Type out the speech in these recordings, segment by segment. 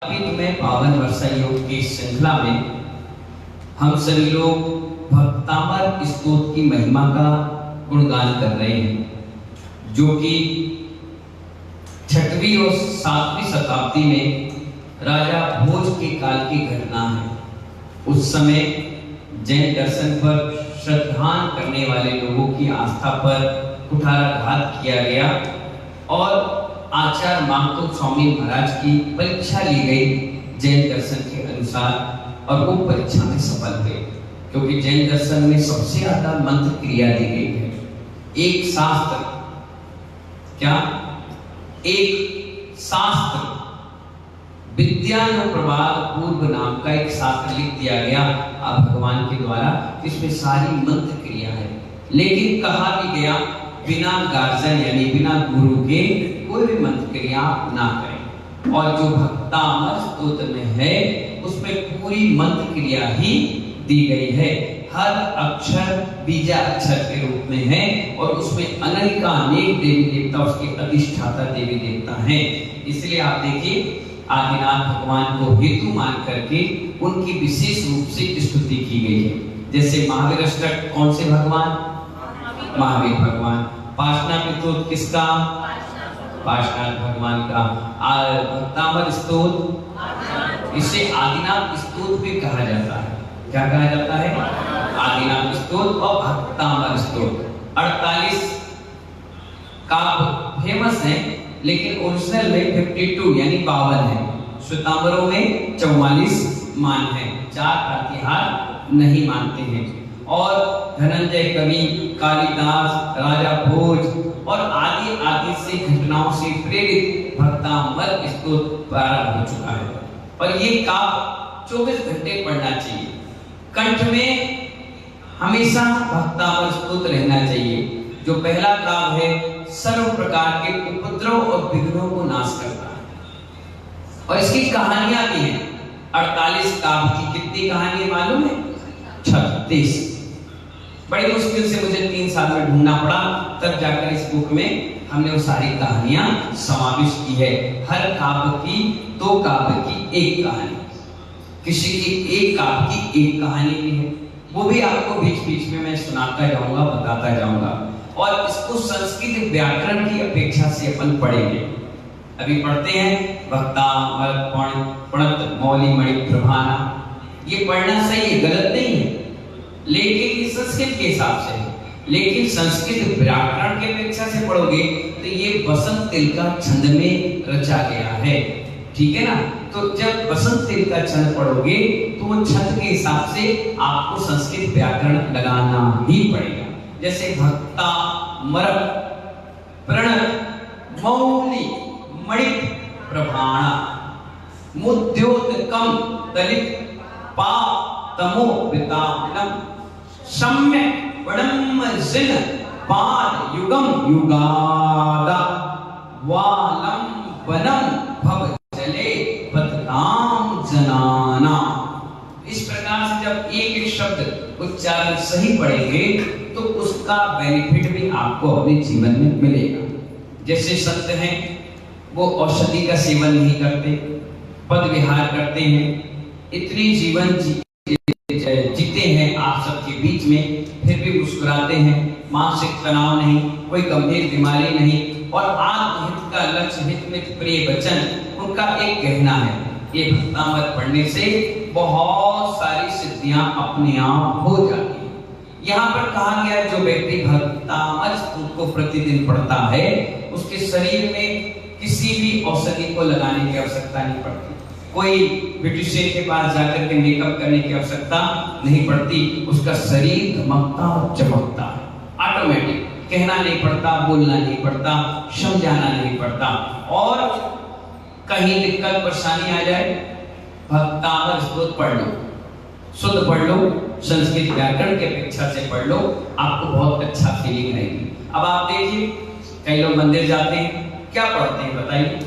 में पावन वर्षा योग की श्रृंखला में हम सभी लोग भक्तामर स्तोत्र की महिमा का गुणगान कर रहे हैं, जो कि 6वीं और 7वीं शताब्दी में राजा भोज के काल की घटना है। उस समय जैन दर्शन पर श्रद्धान करने वाले लोगों की आस्था पर कुठाराघात किया गया और आचार्य मामतुंग स्वामी महाराज की परीक्षा ली गई जैन दर्शन के अनुसार, और वो परीक्षा में सफल हुए, क्योंकि जैन दर्शन में सबसे ज्यादा मंत्र क्रिया दी गई है। एक शास्त्र, क्या एक शास्त्र, विद्यानुप्रवाद पूर्व नाम का एक शास्त्र लिख दिया गया भगवान के द्वारा, इसमें सारी मंत्र क्रिया है। लेकिन कहा भी गया बिना गार्जन यानी बिना गुरु के कोई भी मंत्र क्रिया ना करें, और जो भक्तामर स्तोत्र में है उसमें पूरी मंत्र क्रिया ही दी गई है। हर अक्षर बीजा अक्षर के रूप में है और उसमें अनेक देवी देवता, उसके अधिष्ठाता देवी देवता हैं। इसलिए आप देखिए आदिनाथ भगवान को हेतु मान करके उनकी विशेष रूप से स्तुति की गई है। जैसे महावीर अष्टक कौन से भगवान? महावीर भगवान। पार्श्वनाथ स्तोत्र किसका? पार्श्वनाथ भगवान का। भक्तामर स्तोत्र इसे आदिनाथ स्तोत्र भी कहा जाता है। क्या कहा जाता है? आदिनाथ स्तोत्र और भक्तामर स्तोत्र। 48 काव्य फेमस है, लेकिन ओरिजिनल में 52 यानी 52 है। श्वेतांबरों में 44 मान है, 4 प्रतिहार नहीं मानते हैं। और धनंजय कवि, कालिदास, राजा भोज और आदि से घटनाओं से प्रेरित भक्तामर स्तोत्र प्रारंभ हो चुका है। पर ये काव्य 24 घंटे पढ़ना चाहिए। कंठ में हमेशा भक्तामर स्तोत्र रहना चाहिए। जो पहला काव्य है सर्व प्रकार के उपद्रव और विघ्नों को नाश करता है, और इसकी कहानियां भी हैं। 48 काव्य की कितनी कहानी मालूम है? 36। बड़ी मुश्किल से मुझे 3 साल में ढूंढना पड़ा, तब जाकर इस बुक में हमने वो सारी कहानियां समाविष्ट की है। हर काव्य की 2 काव्य की 1 कहानी, किसी की 1 काव्य की 1 कहानी भी है। वो भी आपको बीच बीच में मैं सुनाता जाऊंगा, बताता जाऊंगा। और इसको संस्कृत व्याकरण की अपेक्षा से अपन पढ़ेंगे। अभी पढ़ते हैं भक्तामर प्रणत मौली मणि प्रभाना। ये पढ़ना सही है, गलत नहीं है, लेकिन ये संस्कृत के हिसाब से है। लेकिन संस्कृत व्याकरण की अपेक्षा से पढ़ोगे तो ये वसंत तिल का छंद में रचा गया है, ठीक है ना। तो जब वसंत तिल का छंद पढ़ोगे तो वो छंद के हिसाब से आपको संस्कृत व्याकरण लगाना ही पड़ेगा। जैसे भक्ता मर प्रणत मौली मणि प्रभाणा मुद्योतकम दलित पा तमो वितानम सम्यक वणम जिन पाद युगम युगादा वालम वनम भव चले पतताम जनाना। इस प्रकार से जब एक शब्द उच्चारण सही पढ़ेंगे तो उसका बेनिफिट भी आपको अपने जीवन में मिलेगा। जैसे संत हैं वो औषधि का सेवन नहीं करते, पद विहार करते हैं, इतनी जीवन जीते हैं आप सबके बीच में, फिर भी मुस्कुराते हैं, मानसिक तनाव नहीं, कोई गंभीर बीमारी नहीं, और आत्महित का लक्ष्य हित में प्रिय वचन उनका एक कहना है। ये भक्तामर पढ़ने से बहुत सारी सिद्धियां अपने आप हो जाती हैं। यहाँ पर कहा गया जो व्यक्ति भक्तामर स्तोत्र को प्रतिदिन पढ़ता है उसके शरीर में किसी भी औषधि को लगाने की आवश्यकता नहीं पड़ती। कोई ब्यूटिशियन के पास जाकर के मेकअप करने की आवश्यकता नहीं पड़ती। उसका शरीर धमकता और चमकता है ऑटोमेटिक। कहना नहीं पड़ता, बोलना नहीं पड़ता, समझाना नहीं पड़ता। और कहीं दिक्कत परेशानी आ जाए, भक्तामर स्तोत्र पढ़ लो, शुद्ध पढ़ लो, संस्कृत व्याकरण की अपेक्षा से पढ़ लो, आपको बहुत अच्छा फीलिंग आएगी। अब आप देखिए कई लोग मंदिर जाते हैं, क्या पढ़ते हैं बताइए?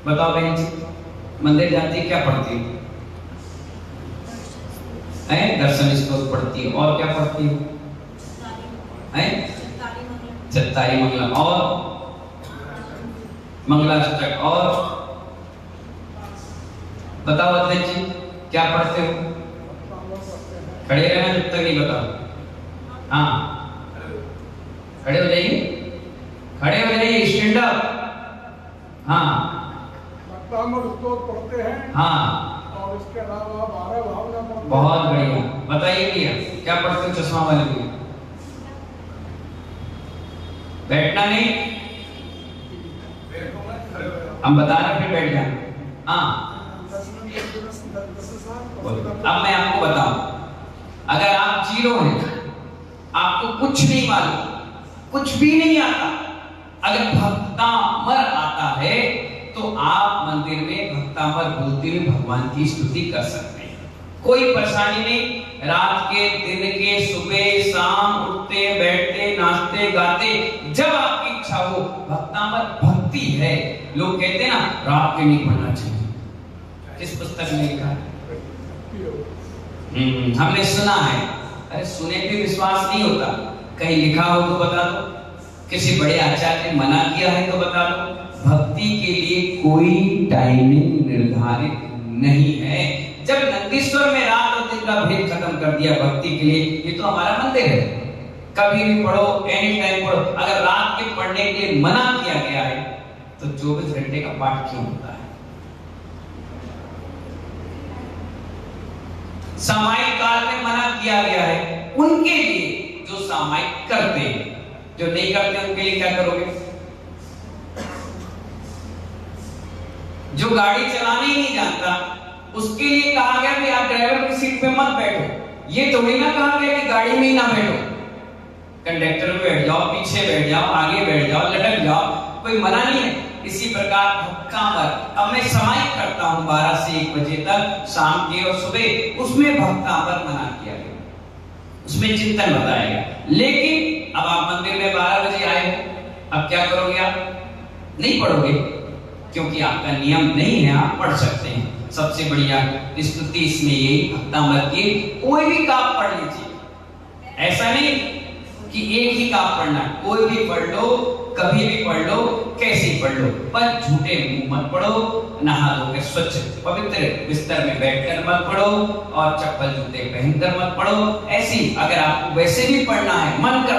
बताओ बहन जी, मंदिर जाती है क्या पढ़ती है? दर्शन स्तोत्र पढ़ती है, और क्या पढ़ती है? चत्तारी मंगलम और मंगलाष्टक और बताओ अध्यक्ष जी, क्या पढ़ते हो? खड़े रहना जब तक नहीं बताओ। हाँ, खड़े हो जाइए, खड़े हो जाइए, स्टैंड अप। हाँ, पढ़ते हैं। हाँ, और इसके अलावा 12 भावना पढ़ते हैं। बहुत बढ़िया। बताइए भैया, क्या पढ़ते हो चश्मा वाले भैया? बैठना नहीं, हम बता रहे फिर बैठ जाना। हाँ, अब मैं आपको बताऊं, अगर आप जीरो हैं, आपको कुछ नहीं मालूम, कुछ भी नहीं आता, अगर भक्तामर आता है तो आप मंदिर में भक्तामर बोलते हुए भगवान की स्तुति कर सकते हैं। कोई परेशानी नहीं। रात के, दिन के, सुबह शाम, उठते बैठते नाचते गाते, जब आपकी इच्छा हो, भक्तामर भक्ति है। लोग कहते हैं ना रात के नहीं पढ़ना चाहिए, किस पुस्तक में लिखा है? हमने सुना है। अरे सुने पे विश्वास नहीं होता, कहीं लिखा हो तो बता दो, किसी बड़े आचार्य ने मना किया है तो बता दो। भक्ति के लिए कोई टाइमिंग निर्धारित नहीं है। जब नंदीश्वर में रात और दिन का भेद खत्म कर दिया भक्ति के लिए, ये तो हमारा मंदिर है, कभी भी पढ़ो, एनी टाइम पढ़ो। अगर रात के पढ़ने के लिए मना किया गया है तो 24 घंटे का पाठ क्यों होता है? सामायिक काल में मना किया गया है उनके लिए जो सामायिक करते हैं, जो नहीं करते उनके लिए क्या करोगे? जो गाड़ी चलाने ही नहीं जानता उसके लिए कहा गया कि आप ड्राइवर की सीट पे मत बैठो। ये थोड़ी ना कहा गया कि गाड़ी में ही ना बैठो, कंडक्टर में बैठ जाओ, पीछे बैठ जाओ, आगे बैठ जाओ, लटक जाओ, कोई मना नहीं है। इसी प्रकार भक्तामर, अब मैं सामायिक करता हूं 12 से 1 बजे तक, शाम के और सुबह, उसमें भक्तामर मना किया गया, उसमें चिंतन बताया गया। लेकिन अब आप मंदिर में 12 बजे आए हो, अब क्या करोगे? आप नहीं पढ़ोगे क्योंकि आपका नियम नहीं है, आप पढ़ सकते हैं। सबसे बढ़िया स्तुति इसमें यही भक्तामर की, कोई भी काव्य पढ़ लीजिए, ऐसा नहीं कि एक ही काव्य पढ़ना, कोई भी पढ़ लो, कभी भी पढ़ लो, कैसे पढ़ लो, पर झूठे मुंह मत पढ़ो, नहा धो के स्वच्छ पवित्र बिस्तर में बैठकर मत पढ़ो और चप्पल जूते पहनकर मत पढ़ो। ऐसी अगर आपको वैसे भी पढ़ना है, मन कर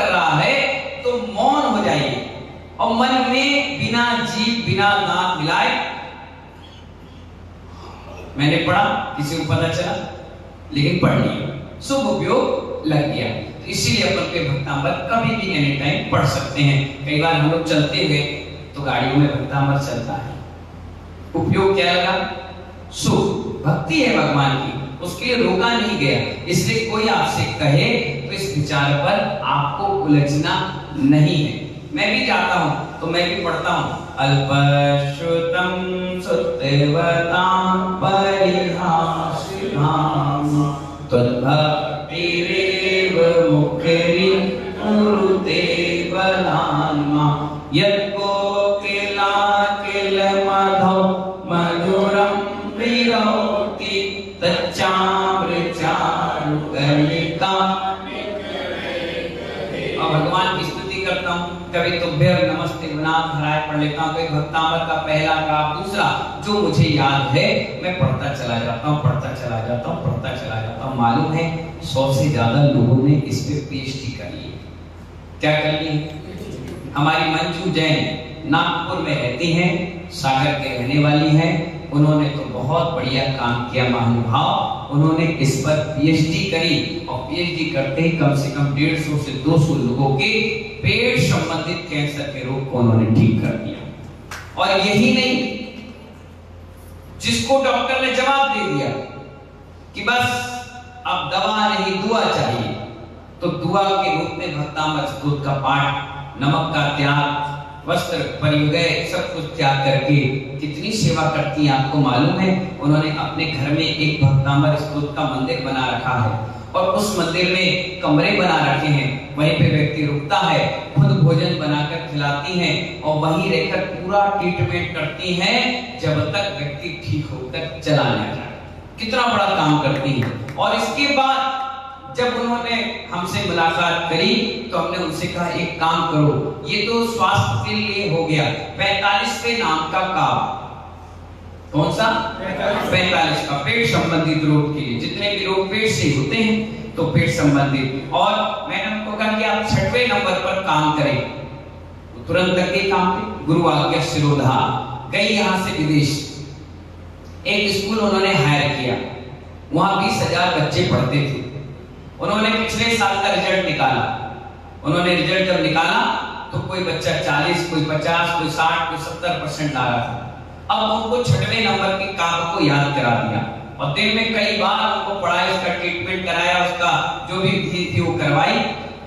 रहा है तो मौन हो जाइए और मन में बिना जीभ बिना दांत मिलाए, मैंने पढ़ा, किसी को पता चला, लेकिन पढ़ लिया, शुभ उपयोग लग गया। इसीलिए अपन के भक्तामर कभी भी एनी टाइम पढ़ सकते हैं। कई बार हम लोग चलते हुए तो गाड़ियों में भक्तामर चलता है, उपयोग क्या लगा? शुभ भक्ति है भगवान की, उसके लिए रोका नहीं गया। इसलिए कोई आपसे कहे तो इस विचार पर आपको उलझना नहीं है। मैं भी जाता हूं तो मैं भी पढ़ता हूं, अल्पश्रुतम सुतेवतां परिहासिनां तद्भक्तिरेव मुखरिं कुरुते बलान्मा यत्कोकिला किलमधौ मधुरं विरौति तच्चामृचारुकलिका। और भगवान की स्तुति करता हूँ, कभी तुभ्य नमस्ते विनाथ हराय पढ़ लेता हूँ, कभी भक्तामर का पहला का दूसरा, जो मुझे याद है मैं पढ़ता चला जाता हूँ, पढ़ता चला जाता हूँ। मालूम है 100 से ज्यादा लोगों ने इस पे पीएचडी कर ली। क्या कर ली? हमारी मंजू जैन नागपुर में रहती हैं, सागर के रहने वाली हैं। उन्होंने तो बहुत बढ़िया काम किया महानुभाव, उन्होंने इस पर पीएचडी करी और पीएचडी करते ही कम से कम 150 से 200 लोगों के पेट संबंधित कैंसर के रोग को उन्होंने ठीक कर दिया। और यही नहीं, जिसको डॉक्टर ने जवाब दे दिया कि बस अब दवा नहीं दुआ चाहिए, तो दुआ के रूप में भक्तामर स्तोत्र का पाठ, नमक का त्याग, वस्त्र परिग्रह, सब कुछ त्याग करके कितनी सेवा करती है आपको मालूम है। उन्होंने अपने घर में एक भक्तामर स्तोत्र का मंदिर बना रखा है और उस मंदिर में कमरे बना रखे हैं, वहीं पे व्यक्ति रुकता है, खुद भोजन बनाकर खिलाती हैं और वहीं रहकर पूरा ट्रीटमेंट करती हैं जब तक व्यक्ति ठीक होकर चला ना जाए। कितना बड़ा काम करती है। और इसके बाद जब उन्होंने हमसे मुलाकात करी तो हमने उनसे कहा एक काम करो, ये तो स्वास्थ्य के लिए हो गया, 45वें नाम का काम, कौन सा? 45 का पेट संबंधित रोग के लिए। जितने भी रोग पेट से होते हैं तो पेट संबंधित। और मैंने उनको कहा कि आप 6वें नंबर पर काम करें, तो तुरंत लगे काम पे। गुरु आज्ञा शिरोधा गई यहाँ से विदेश। एक स्कूल उन्होंने हायर किया, वहां 20,000 बच्चे पढ़ते थे। उन्होंने पिछले साल का रिजल्ट निकाला। उन्होंने रिजल्ट जब निकाला तो कोई बच्चा 40, कोई 50, कोई 60, कोई 70% ला रहा था। अब उनको 6वें नंबर के काम को याद करा दिया और दिन में कई बार उनको पढ़ाया, उसका ट्रीटमेंट कराया, उसका जो भी थी वो करवाई।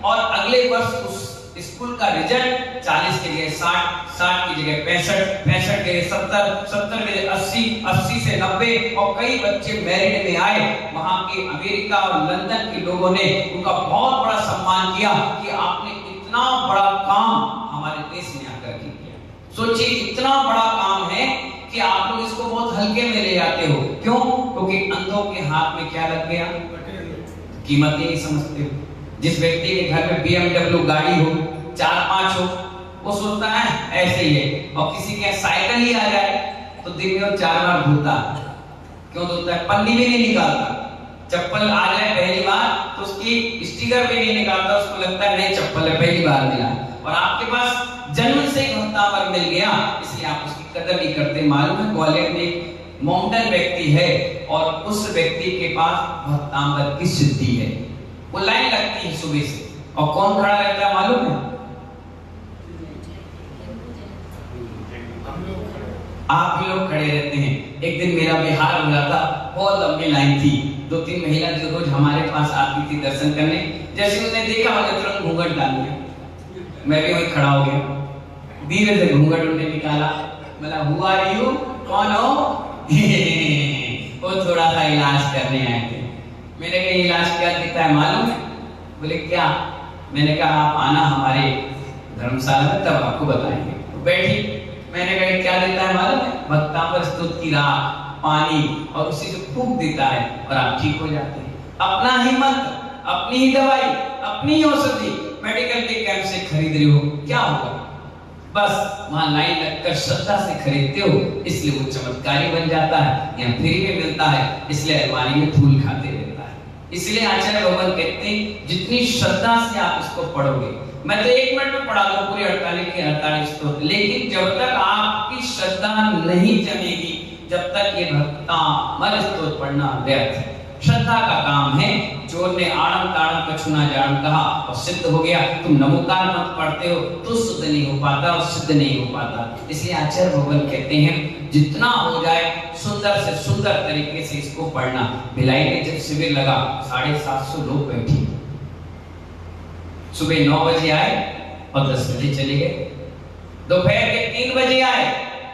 और अगले वर्ष उस स्कूल का रिजल्ट 40 की जगह 60, 60 की जगह 65, 65 की जगह 70, 70 की जगह 80, 80 से 90 और कई बच्चे मेरिट में आए। वहां के अमेरिका और लंदन के लोगों ने उनका बहुत बड़ा सम्मान किया कि आपने इतना बड़ा काम हमारे देश में आकर किया। सोचिए इतना बड़ा काम है कि आप लोग इसको बहुत हल्के में ले जाते हो। क्यों? क्योंकि अंधों के हाथ में क्या लग गया? कीमत ही नहीं समझते हो। जिस व्यक्ति के घर में BMW गाड़ी हो, 4-5 हो, वो सोचता है ऐसे ही है। और किसी के साइकिल ही आ जाए तो दिन में 4 बार धोता। क्यों धोता है? पन्नी भी नहीं निकालता। चप्पल आ जाए पहली बार तो उसकी स्टिकर भी नहीं निकालता, उसको लगता है नई चप्पल है, पहली बार मिला। और आपके पास जन्म से ही भक्तांबर मिल गया, इसलिए आप उसकी कदर नहीं करते। मालूम है ग्वालियर में एक मॉडर्न व्यक्ति है और उस व्यक्ति के पास भक्तांबर की सिद्धि है। वो लाइन लगती है सुबह से, और कौन खड़ा रहता है मालूम है? आप भी लोग खड़े रहते हैं। एक दिन मेरा बिहार हो रहा था, बहुत लंबी लाइन थी। 2-3 महिला जो रोज हमारे पास आती थी दर्शन करने, जैसे उन्हें देखा मैंने तुरंत घूंघट डाल दिया। मैं भी वहीं खड़ा हो गया, धीरे से घूंघट उन्हें निकाला। बोला हु आर यू, कौन हो? वो थोड़ा सा इलाज करने आए थे। मैंने कहा इलाज क्या देता है मालूम है? बोले क्या? मैंने कहा आप आना हमारे धर्मशाला में, तब आपको बताएंगे। तो बैठी, मैंने कहा क्या देता है मालूम है? भक्तांबर स्तुति की राख, पानी, और उसी से फूंक देता है और आप ठीक हो जाते हैं। अपना ही मंत्र, अपनी ही दवाई, अपनी ही औषधि मेडिकल के कैंप से खरीद रहे हो, क्या होगा? बस वहां लाइन लगकर श्रद्धा से खरीदते हो, इसलिए वो चमत्कारी बन जाता है। यहाँ फ्री में मिलता है, इसलिए अलमारी में धूल खाते रहता है। इसलिए आचार्य भगवान कहते हैं जितनी श्रद्धा से आप इसको पढ़ोगे, मैं तो 1 मिनट में पढ़ा दूं पूरे 48 के 48 स्तोत्र, लेकिन जब तक आपकी श्रद्धा नहीं जमेगी, जब तक ये भक्तांबर स्तोत्र पढ़ना व्यर्थ है। श्रद्धा का काम है। चोर ने आड़म ताड़म कछु ना जान कहा और सिद्ध हो गया। तुम नमोकार मत पढ़ते हो तो शुद्ध नहीं हो पाता और सिद्ध नहीं हो पाता। इसलिए आचार्य भगवान कहते हैं जितना हो जाए सुंदर से सुंदर तरीके से इसको पढ़ना। भिलाई में जब शिविर लगा 750 लोग बैठे, सुबह 9 बजे आए और 10 बजे चले गए। दोपहर के 3 बजे आए,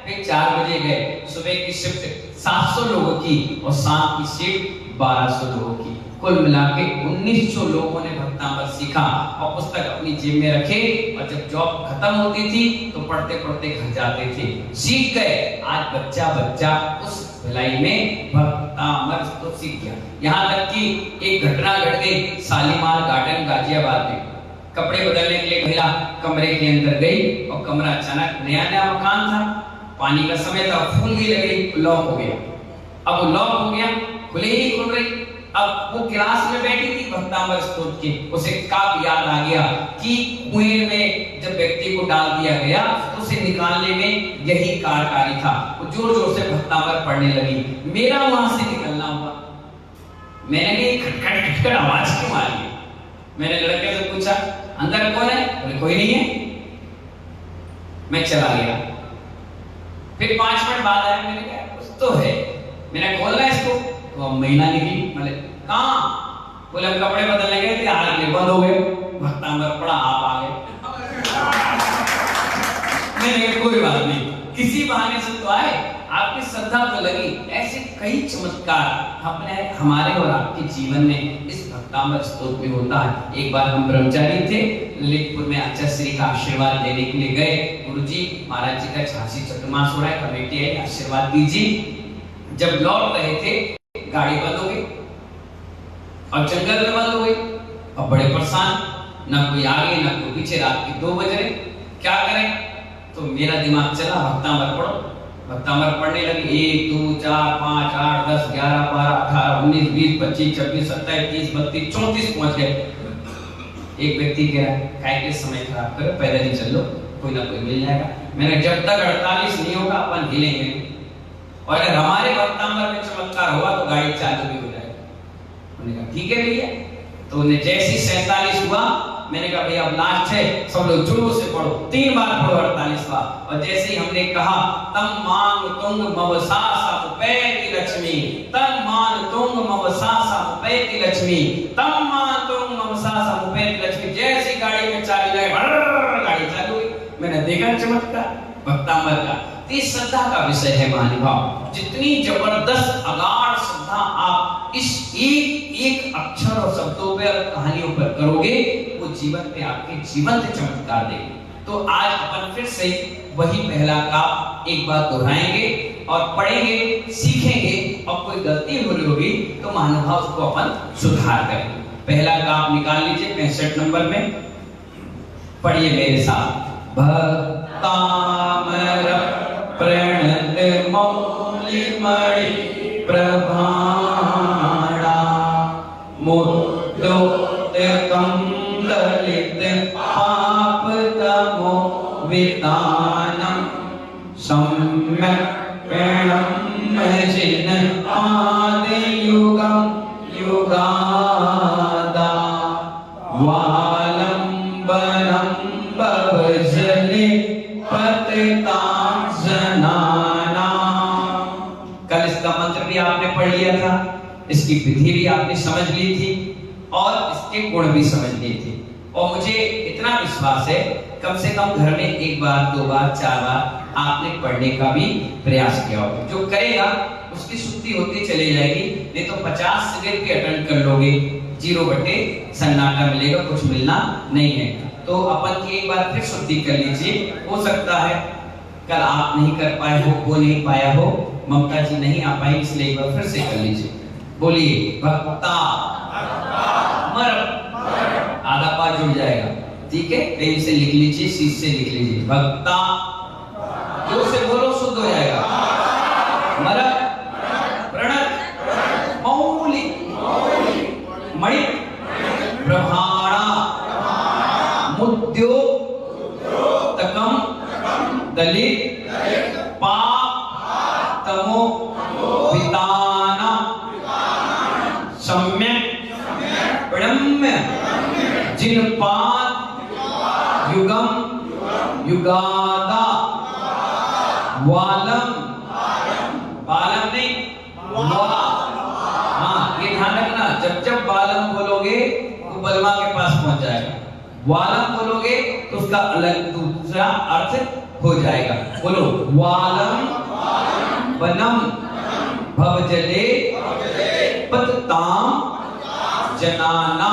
फिर 4 बजे गए। सुबह की शिफ्ट 700 लोगों की और शाम की शिफ्ट 1200 लोगों की। कुल मिला के 1900 लोगों ने भक्तांबर सीखा और पुस्तक अपनी जेब में रखे, और जब जॉब खत्म होती थी तो पढ़ते पढ़ते घर जाते थे। सीख गए। आज बच्चा बच्चा उस भिलाई में भक्तांबर तो सीख गया। यहाँ तक कि एक घटना घट गई शालीमार गार्डन गाजियाबाद में। कपड़े बदलने के लिए महिला कमरे के अंदर गई और कमरा अचानक नया नया मकान था, पानी का समय था, फूल भी लगे, लॉक हो गया। अब वो लॉक हो गया, खुले ही नहीं खुल रही। अब वो क्लास में बैठी थी भक्तांबर स्तोत्र की, उसे कब याद आ गया कि कुएं में जब व्यक्ति को डाल दिया गया तो उसे निकालने में यही कार्यकारी था। वो जोर जोर से भक्तांबर पढ़ने लगी। मेरा वहां से निकलना हुआ। मैंने भी खटखट खटखट आवाज क्यों आ रही है? मैंने लड़के से पूछा अंदर कौन है? बोले कोई नहीं है। मैं चला गया। फिर 5 मिनट बाद आया, मैंने कहा कुछ तो है। मैंने खोला इसको तो अब महिला निकली। बोले कहाँ? बोले हम कपड़े बदलने गए थे, आग बंद हो गए। भक्तांबर पड़ा, आप आ गए। मैंने कहा कोई बात नहीं, किसी बहाने से तो आए, आपकी श्रद्धा तो लगी। ऐसे कई चमत्कार अपने हमारे और आपके जीवन में इस भक्तांबर स्तोत्र में होता है। एक बार हम ब्रह्मचारी थे, ललितपुर में आचार्य श्री का आशीर्वाद लेने के लिए गए। गुरुजी महाराज जी का झांसी चतुर्मास हो रहा है, कमेटी आई, आशीर्वाद दीजिए। जब लौट रहे थे गाड़ी बंद हो गई और जंगल में बंद हो गई और बड़े परेशान, ना कोई आगे ना कोई पीछे। रात के 2 बज रहे, क्या करें? तो मेरा दिमाग चला भक्तांबर पढ़ो। भक्तामृत पढ़ने लगी 1 2 4 5 8 10 11 12 18 19 20 25 26 27 30 32 34 पहुंच गए। एक व्यक्ति कह रहा है खाए के समय खराब करो, पैदल ही चलो, कोई ना कोई मिल जाएगा। मैंने जब तक 48 नहीं होगा अपन हिलेंगे, और अगर हमारे भक्तामृत में चमत्कार हुआ तो गाड़ी चालू भी हो जाएगी। उन्होंने कहा ठीक है भैया। तो उन्हें जैसे ही 47 हुआ, मैंने कहा भैया अब लास्ट है, सब लोग जोर से पढ़ो, 3 बार पढ़ो 48 बार। और जैसे ही हमने कहा तम मांग तुंग मवसा समुपैति लक्ष्मी, तम मान तुंग मवसा समुपैति लक्ष्मी, तम मान तुंग मवसा समुपैति लक्ष्मी, जैसी गाड़ी में चाबी लगे गाड़ी चालू हुई। मैंने देखा चमत्कार भक्तामृत का। इस श्रद्धा का विषय है महानुभाव। जितनी जबरदस्त अगाध श्रद्धा आप इस एक अक्षर और शब्दों पे और कहानियों पर करोगे, वो जीवन पे आपके जीवंत चमत्कार देगी। तो आज अपन फिर से वही पहला काम एक बार दोहराएंगे और पढ़ेंगे, सीखेंगे, और कोई गलती हो रही होगी तो महानुभाव उसको अपन सुधार करेंगे। पहला काम निकाल लीजिए 65 नंबर में, पढ़िए मेरे साथ। भक्तामृत प्रणत मौलि मणि प्रभाणा मुद्दोत्तकं दलित पापतमो वितानं सम्यक् प्रणम्य आदियुगं युगादा वालंबनं भवजले पतितां जनाना। कल इसका मंत्र भी आपने पढ़ लिया था, इसकी विधि भी आपने समझ ली थी और इसके गुण भी समझ लिए थे। और मुझे इतना विश्वास है कम से कम घर में 1 बार 2 बार 4 बार आपने पढ़ने का भी प्रयास किया होगा। जो करेगा उसकी शुद्धि होती चली जाएगी, नहीं तो 50 शिविर भी अटेंड कर लोगे, 0 बटे सन्नाटा मिलेगा, कुछ मिलना नहीं है। तो अपन की एक बार फिर शुद्धि कर लीजिए। हो सकता है कल आप नहीं कर पाए हो, वो नहीं पाया हो, ममता जी नहीं आ पाई, इसलिए एक बार फिर से कर लीजिए। बोलिए भक्ता मर, आधा पाठ जुड़ जाएगा, ठीक है। पेन से लिख लीजिए, शीश से लिख लीजिए। भक्ता, जोर से बोलो, शुद्ध हो जाएगा। मर प्रणत मौलि मणि प्रभाणा मुद्योतकं दलित पाप तमो विताना सम्यक् प्रणम्य जिन पाद युगम युगादा वालम, बालम नहीं हाँ, ये ध्यान रखना, जब जब बालम बोलोगे तो बलमा के पास पहुंच जाएगा, वालम बोलोगे तो उसका अलग दूसरा अर्थ हो जाएगा। बोलो वालम वनम भवजले पतताम जनाना।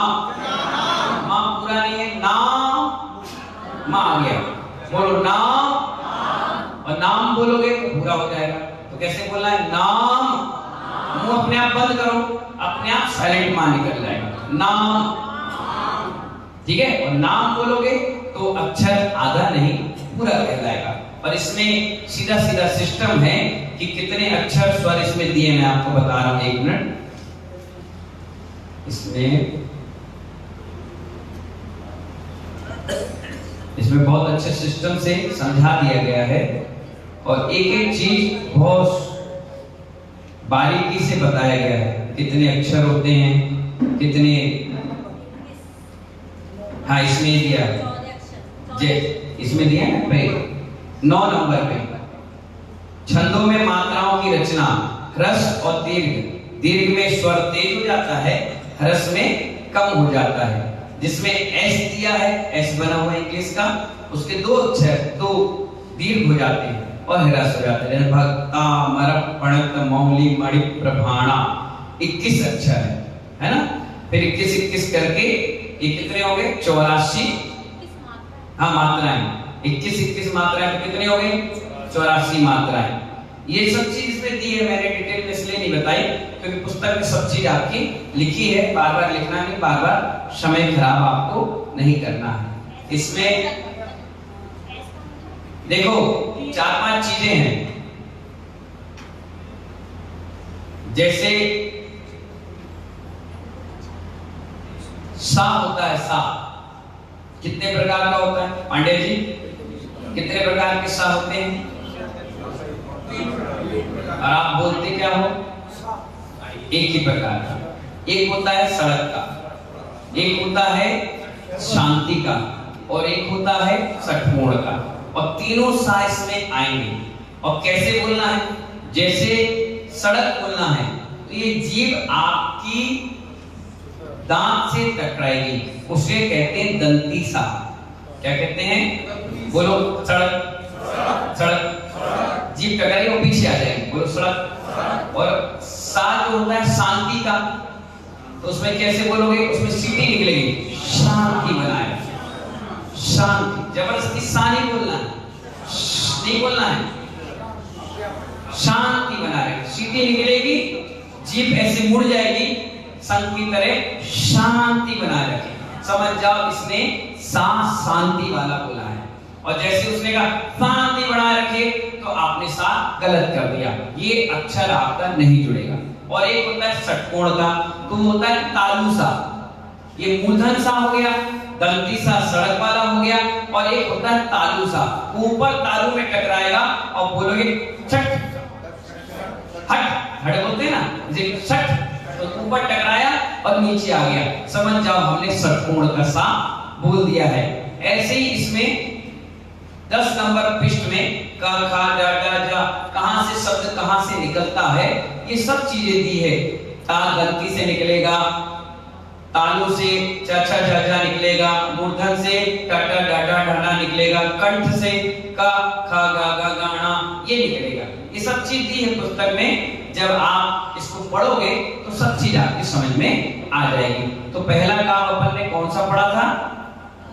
मां पूरा नहीं है, नाम मां आ गया, बोलो नाम, और नाम बोलोगे तो पूरा हो जाएगा। तो कैसे बोलना है? नाम, मुंह अपने आप बंद करो, अपने आप साइलेंट मां निकल जाएगा, नाम, ठीक है। और नाम बोलोगे तो अक्षर आधा नहीं पूरा कहलाएगा। और इसमें सीधा सीधा सिस्टम है कि कितने अक्षर स्वर इसमें दिए, मैं आपको बता रहा हूं, 1 मिनट। इसमें बहुत अच्छे सिस्टम से समझा दिया गया है, और एक एक चीज बहुत बारीकी से बताया गया है, कितने अक्षर होते हैं, कितने, हाँ इसमें दिया है, इसमें दिया है भाई 9 नंबर पे। छंदों में मात्राओं की रचना, ह्रस्व और दीर्घ। दीर्घ में स्वर तेज हो जाता है, ह्रस्व में कम हो जाता है। जिसमें एस दिया है, एस बना हुआ है इंग्लिश का, उसके 2 अक्षर 2 दीर्घ हो जाते हैं और ह्रस्व हो जाते हैं। भक्ता मर प्रणत मौलि मणि प्रभाणा 21 अक्षर है ना। फिर 21 करके ये कितने हो गए? 84 हाँ मात्राएं, 21 मात्राएं तो कितने हो गए? 84 मात्राएं। ये सब चीज इसमें दी है, मैंने डिटेल में इसलिए नहीं बताई क्योंकि पुस्तक में सब चीज आपकी लिखी है, बार बार लिखना नहीं, बार बार समय खराब आपको नहीं करना है। इसमें देखो 4-5 चीजें हैं, जैसे सा होता है, सा कितने प्रकार का होता है पांडे जी? कितने प्रकार के सा होते हैं? और आप बोलते क्या हो? एक ही प्रकार का। एक होता है सड़क का, एक होता है शांति का, और एक होता है सठमोड़ का। और तीनों सा इसमें आएंगे। और कैसे बोलना है? जैसे सड़क बोलना है तो ये जीभ आपकी दांत से टकराएगी, उसे कहते हैं दंती सा। क्या कहते हैं? बोलो सड़क, सड़क। जीभ टकराएगी वो पीछे आ जाएगी, बोलो सड़क। और सा जो होता है शांति का, तो उसमें कैसे बोलोगे? उसमें सीटी निकलेगी, शांति बनाए, शांति। जबरदस्ती सा नहीं बोलना है, नहीं बोलना है, शांति बनाए। सीटी निकलेगी, जीभ ऐसे मुड़ जाएगी संग की तरह, शांति बनाए रखें। समझ जाओ इसने सा शांति वाला बोला है। और जैसे उसने कहा शांति बनाए रखे, तो आपने सा गलत कर दिया, ये अक्षर आपका नहीं जुड़ेगा। और एक होता है षटकोण का, तो होता है तालु सा। ये मूर्धन सा हो गया, दंती सा सड़क वाला हो गया, और एक होता है तालु सा। ऊपर तालु में टकराएगा और बोलोगे छठ, हट, हट बोलते हैं ना, जैसे छठ, तो ऊपर टकराया और नीचे आ गया। समझ जाओ हमने षटकोण का सा बोल दिया है। ऐसे ही इसमें 10 नंबर पृष्ठ में का, खा, डा, डा, जा, कहां से शब्द कहां से निकलता है, ये सब चीजें दी है। ता दंती से निकलेगा, तालु से चाचा चाचा निकलेगा, मूर्धन से टाटा डाटा ढाना निकलेगा, कंठ से का, खा, गा, गा, गाना, ये निकलेगा। ये सब चीज दी है पुस्तक में। जब आप इसको पढ़ोगे तो सब चीज आपकी समझ में आ जाएगी। तो पहला काम अपन ने कौन सा पढ़ा था?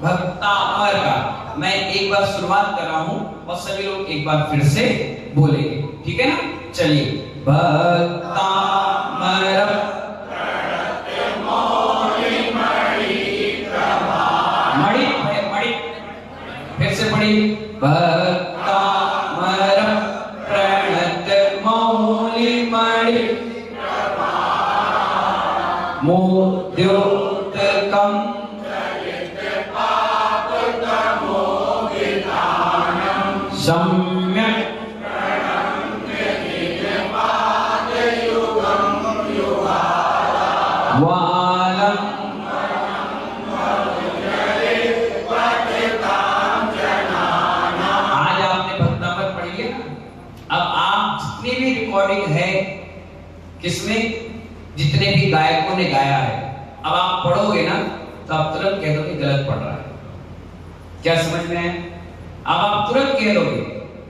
भक्तामर का। मैं एक बार शुरुआत कर रहा हूं और सभी लोग एक बार फिर से बोलेंगे, ठीक है ना? चलिए, भक्तामर मणि, मणि, फिर से पढ़ी, भक्तामर प्रणत मौलि मणि मोद्योतकम सम्यक् वालम। आज आपने भक्तामर पढ़ लिया। अब आप जितनी भी रिकॉर्डिंग है, किसमें, जितने भी गायकों ने गाया है, अब आप पढ़ोगे ना तो आप तुरंत कह दोगे गलत पढ़ रहा है। क्या समझ में है? अब आप तुरंत कह दोगे,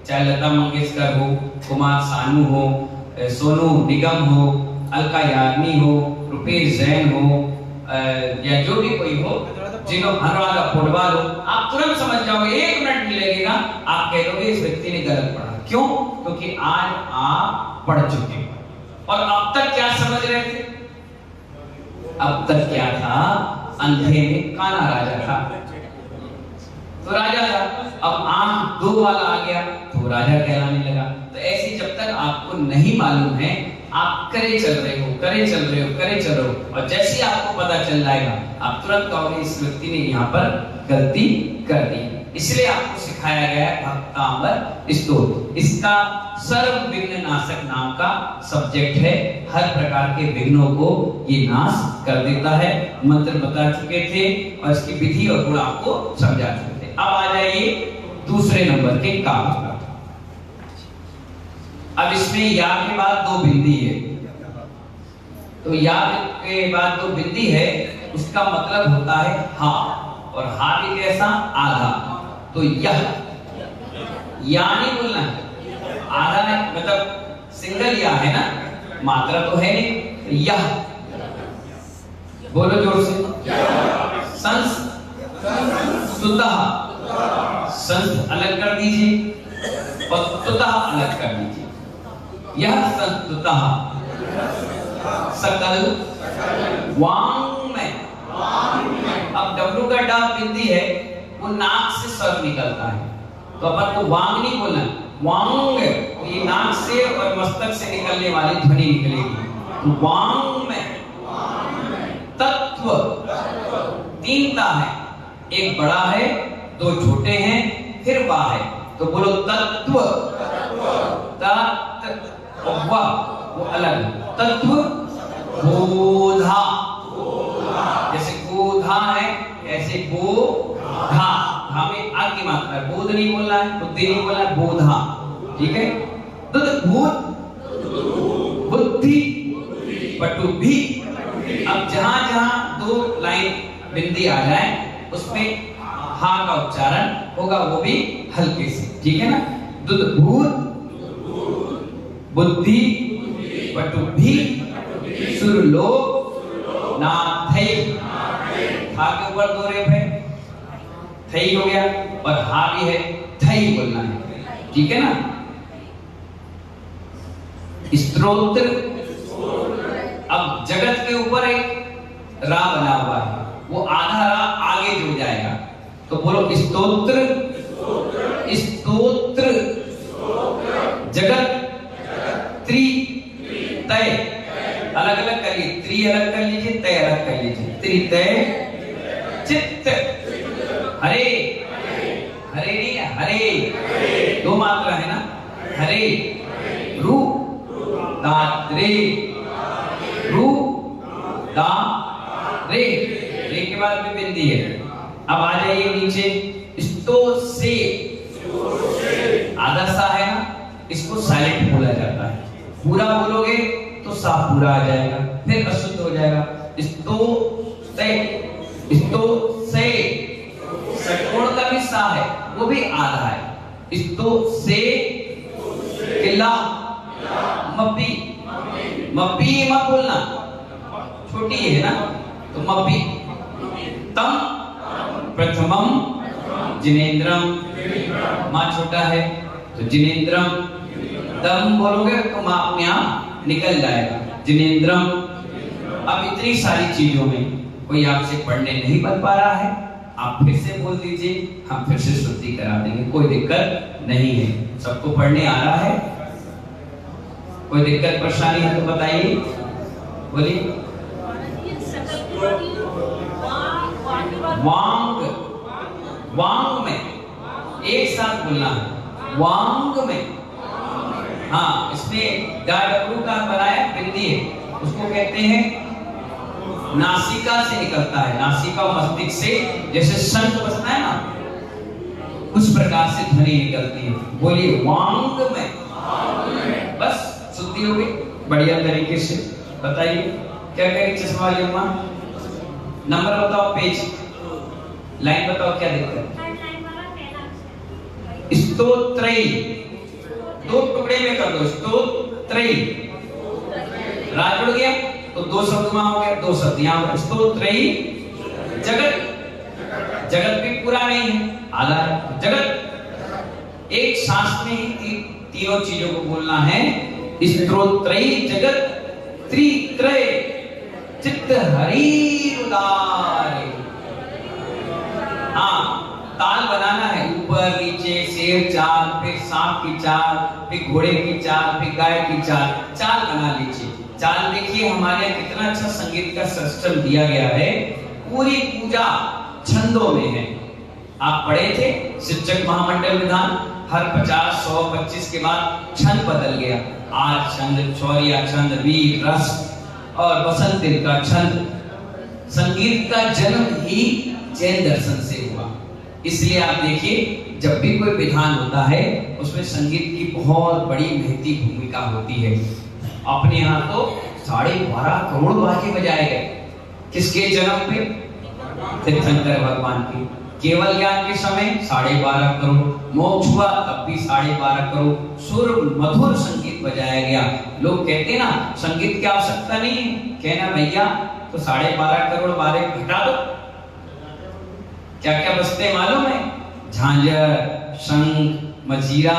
चाहे लता मंगेशकर हो, कुमार सानू हो, सोनू निगम हो, अलका याग्निक हो, रुपेश जैन हो, या जो भी कोई हो, जिन्होंने अनुराधा पौडवाल हो, आप तुरंत समझ जाओगे, 1 मिनट नहीं लगेगा, आप कह दोगे इस व्यक्ति ने गलत पढ़ा। क्यों? क्योंकि आज आप पढ़ चुके हो। और अब तक क्या समझ रहे थे? अब तक क्या था? अंधे में काना राजा था, तो राजा था। अब आंख 2 वाला आ गया तो राजा कहलाने लगा। तो ऐसे जब तक आपको नहीं मालूम है, आप करे चल रहे हो, करे चल रहे हो, करे चल रहे हो, और जैसे ही आपको पता चल जाएगा, आप तुरंत कहोगे इस व्यक्ति ने यहाँ पर गलती कर दी। इसलिए आपको सिखाया गया है भक्तामर स्तोत्र। इसका सर्व विघ्न नाशक नाम का सब्जेक्ट है। हर प्रकार के विघ्नों को ये नाश कर देता है। मंत्र बता चुके थे और इसकी विधि और गुण आपको समझा चुके थे। अब आ जाइए दूसरे नंबर के काम पर। अब इसमें या के बाद 2 बिंदी है, तो या के बाद 2 बिंदी है, उसका मतलब होता है हा, और हा भी कैसा? आधा। तो यह या नहीं बोलना है, आधा मतलब सिंगल या है ना, मात्रा तो है नहीं, तो यह बोलो जोर से, संस सुतः, संस अलग कर दीजिए और तुतः अलग कर दीजिए। यह संतुतः सकल वांग में। अब डब्लू का डा बिंदी है, वो नाक से स्वर निकलता है, तो अपन को वांग नहीं बोलना, वांग। ये नाक से और मस्तक से निकलने वाली ध्वनि निकलेगी। वांग में तत्व तीन ता है, एक बड़ा है, दो छोटे हैं, फिर वा है। तो बोलो तत्व, तत्व वो अलग, तत्व बोधा, जैसे गोधा है ऐसे बोधा, धा में आ की मात्रा है, बोध नहीं बोलना है, बुद्धि नहीं बोलना है, बोधा, ठीक है। दुध भूत बुद्धि पटु भी। अब जहां जहां दो लाइन बिंदी आ जाए उसमें हा का उच्चारण होगा, वो भी हल्के से, ठीक है ना। दुध भूत बुद्धि पटु भी सुरलोक नाथै, हा के ऊपर दो रेफ है, थई हो गया, और हा भी है, थई बोलना है, ठीक है ना। स्तोत्र, अब जगत के ऊपर एक रा बना हुआ है, वो आधा रा आगे जुड़ जाएगा, तो बोलो स्तोत्र, स्तोत्र जगत त्रि तय, अलग अलग कर लीजिए, त्रि अलग कर लीजिए, तय अलग कर लीजिए, त्रि तय चित्त हरे, हरे नहीं है, हरे दो मात्रा है ना, हरे रू दात्रे, रू दा रे, रे के बाद भी बिंदी है। अब आ जाइए नीचे, स्तो से आधा सा है ना, इसको साइलेंट बोला जाता है, पूरा बोलोगे तो सा पूरा आ जाएगा, फिर अशुद्ध हो जाएगा। स्तो से, स्तो से षटकोण का भी सा है, वो भी आधा है, स्तो से किला मपी, मपी मत बोलना, छोटी है ना, तो मपी। तम प्रथमम जिनेन्द्रम, मां छोटा है तो जिनेन्द्रम, तम बोलोगे तो मां अपने आप निकल जाएगा, जिनेन्द्रम। अब इतनी सारी चीजों में कोई आपसे पढ़ने नहीं बन पा रहा है, आप फिर से बोल दीजिए, हम फिर से शुद्धि करा देंगे, कोई दिक्कत नहीं है। सबको पढ़ने आ रहा है? कोई दिक्कत परेशानी है तो बताइए, बोलिए। वांग, वांग में एक साथ बोलना है, वांग में, हाँ इसमें डाडू का बनाया बिंदी है, उसको कहते हैं नासिका से निकलता है, नासिका मस्तिष्क से, जैसे शंख बजता है ना उस प्रकार से ध्वनि निकलती है। बोलिए वांग में, बस शुद्धि हो गई बढ़िया तरीके से। बताइए क्या करें चश्मा वाली अम्मा, नंबर बताओ, पेज लाइन बताओ, क्या दिक्कत है? स्तोत्रई दो टुकड़े में कर दो, स्तोत्रई राज जुड़ गया तो दो शब्द में हो गया, दो शब्द यहाँ स्तोत्रई जगत, जगत भी पूरा नहीं है, आधा है, जगत एक सांस में ही तीनों चीजों को बोलना है, स्तोत्रई जगत त्रित्रय चित्त हरि उदारे। हाँ ताल बनाना है, ऊपर नीचे, शेर चाल, फिर सांप की चाल, फिर घोड़े की चाल, फिर गाय की चाल, चाल बना लीजिए। चाल देखिए हमारे यहाँ कितना अच्छा संगीत का सिस्टम दिया गया है, पूरी पूजा छंदों में है। आप पढ़े थे शिक्षक महामंडल विधान, हर 50, 100, 25 के बाद छंद बदल गया, आर छंद, चौरिया छंद, वीर रस और बसंत का छंद। संगीत का जन्म ही जैन दर्शन से हुआ, इसलिए आप देखिए जब भी कोई विधान होता है उसमें संगीत की बहुत बड़ी महती भूमिका होती है। अपने यहाँ तो 12.5 करोड़ बाजे बजाए गए, किसके जन्म पे? तीर्थंकर भगवान की। केवल ज्ञान के समय 12.5 करोड़, मोक्ष हुआ तब भी 12.5 करोड़, सुर मधुर संगीत बजाया गया। लोग कहते ना संगीत की आवश्यकता नहीं है, कहना भैया तो 12.5 करोड़ बारे घटा दो। क्या क्या बजते मालूम है? झांझर, शंख, मजीरा,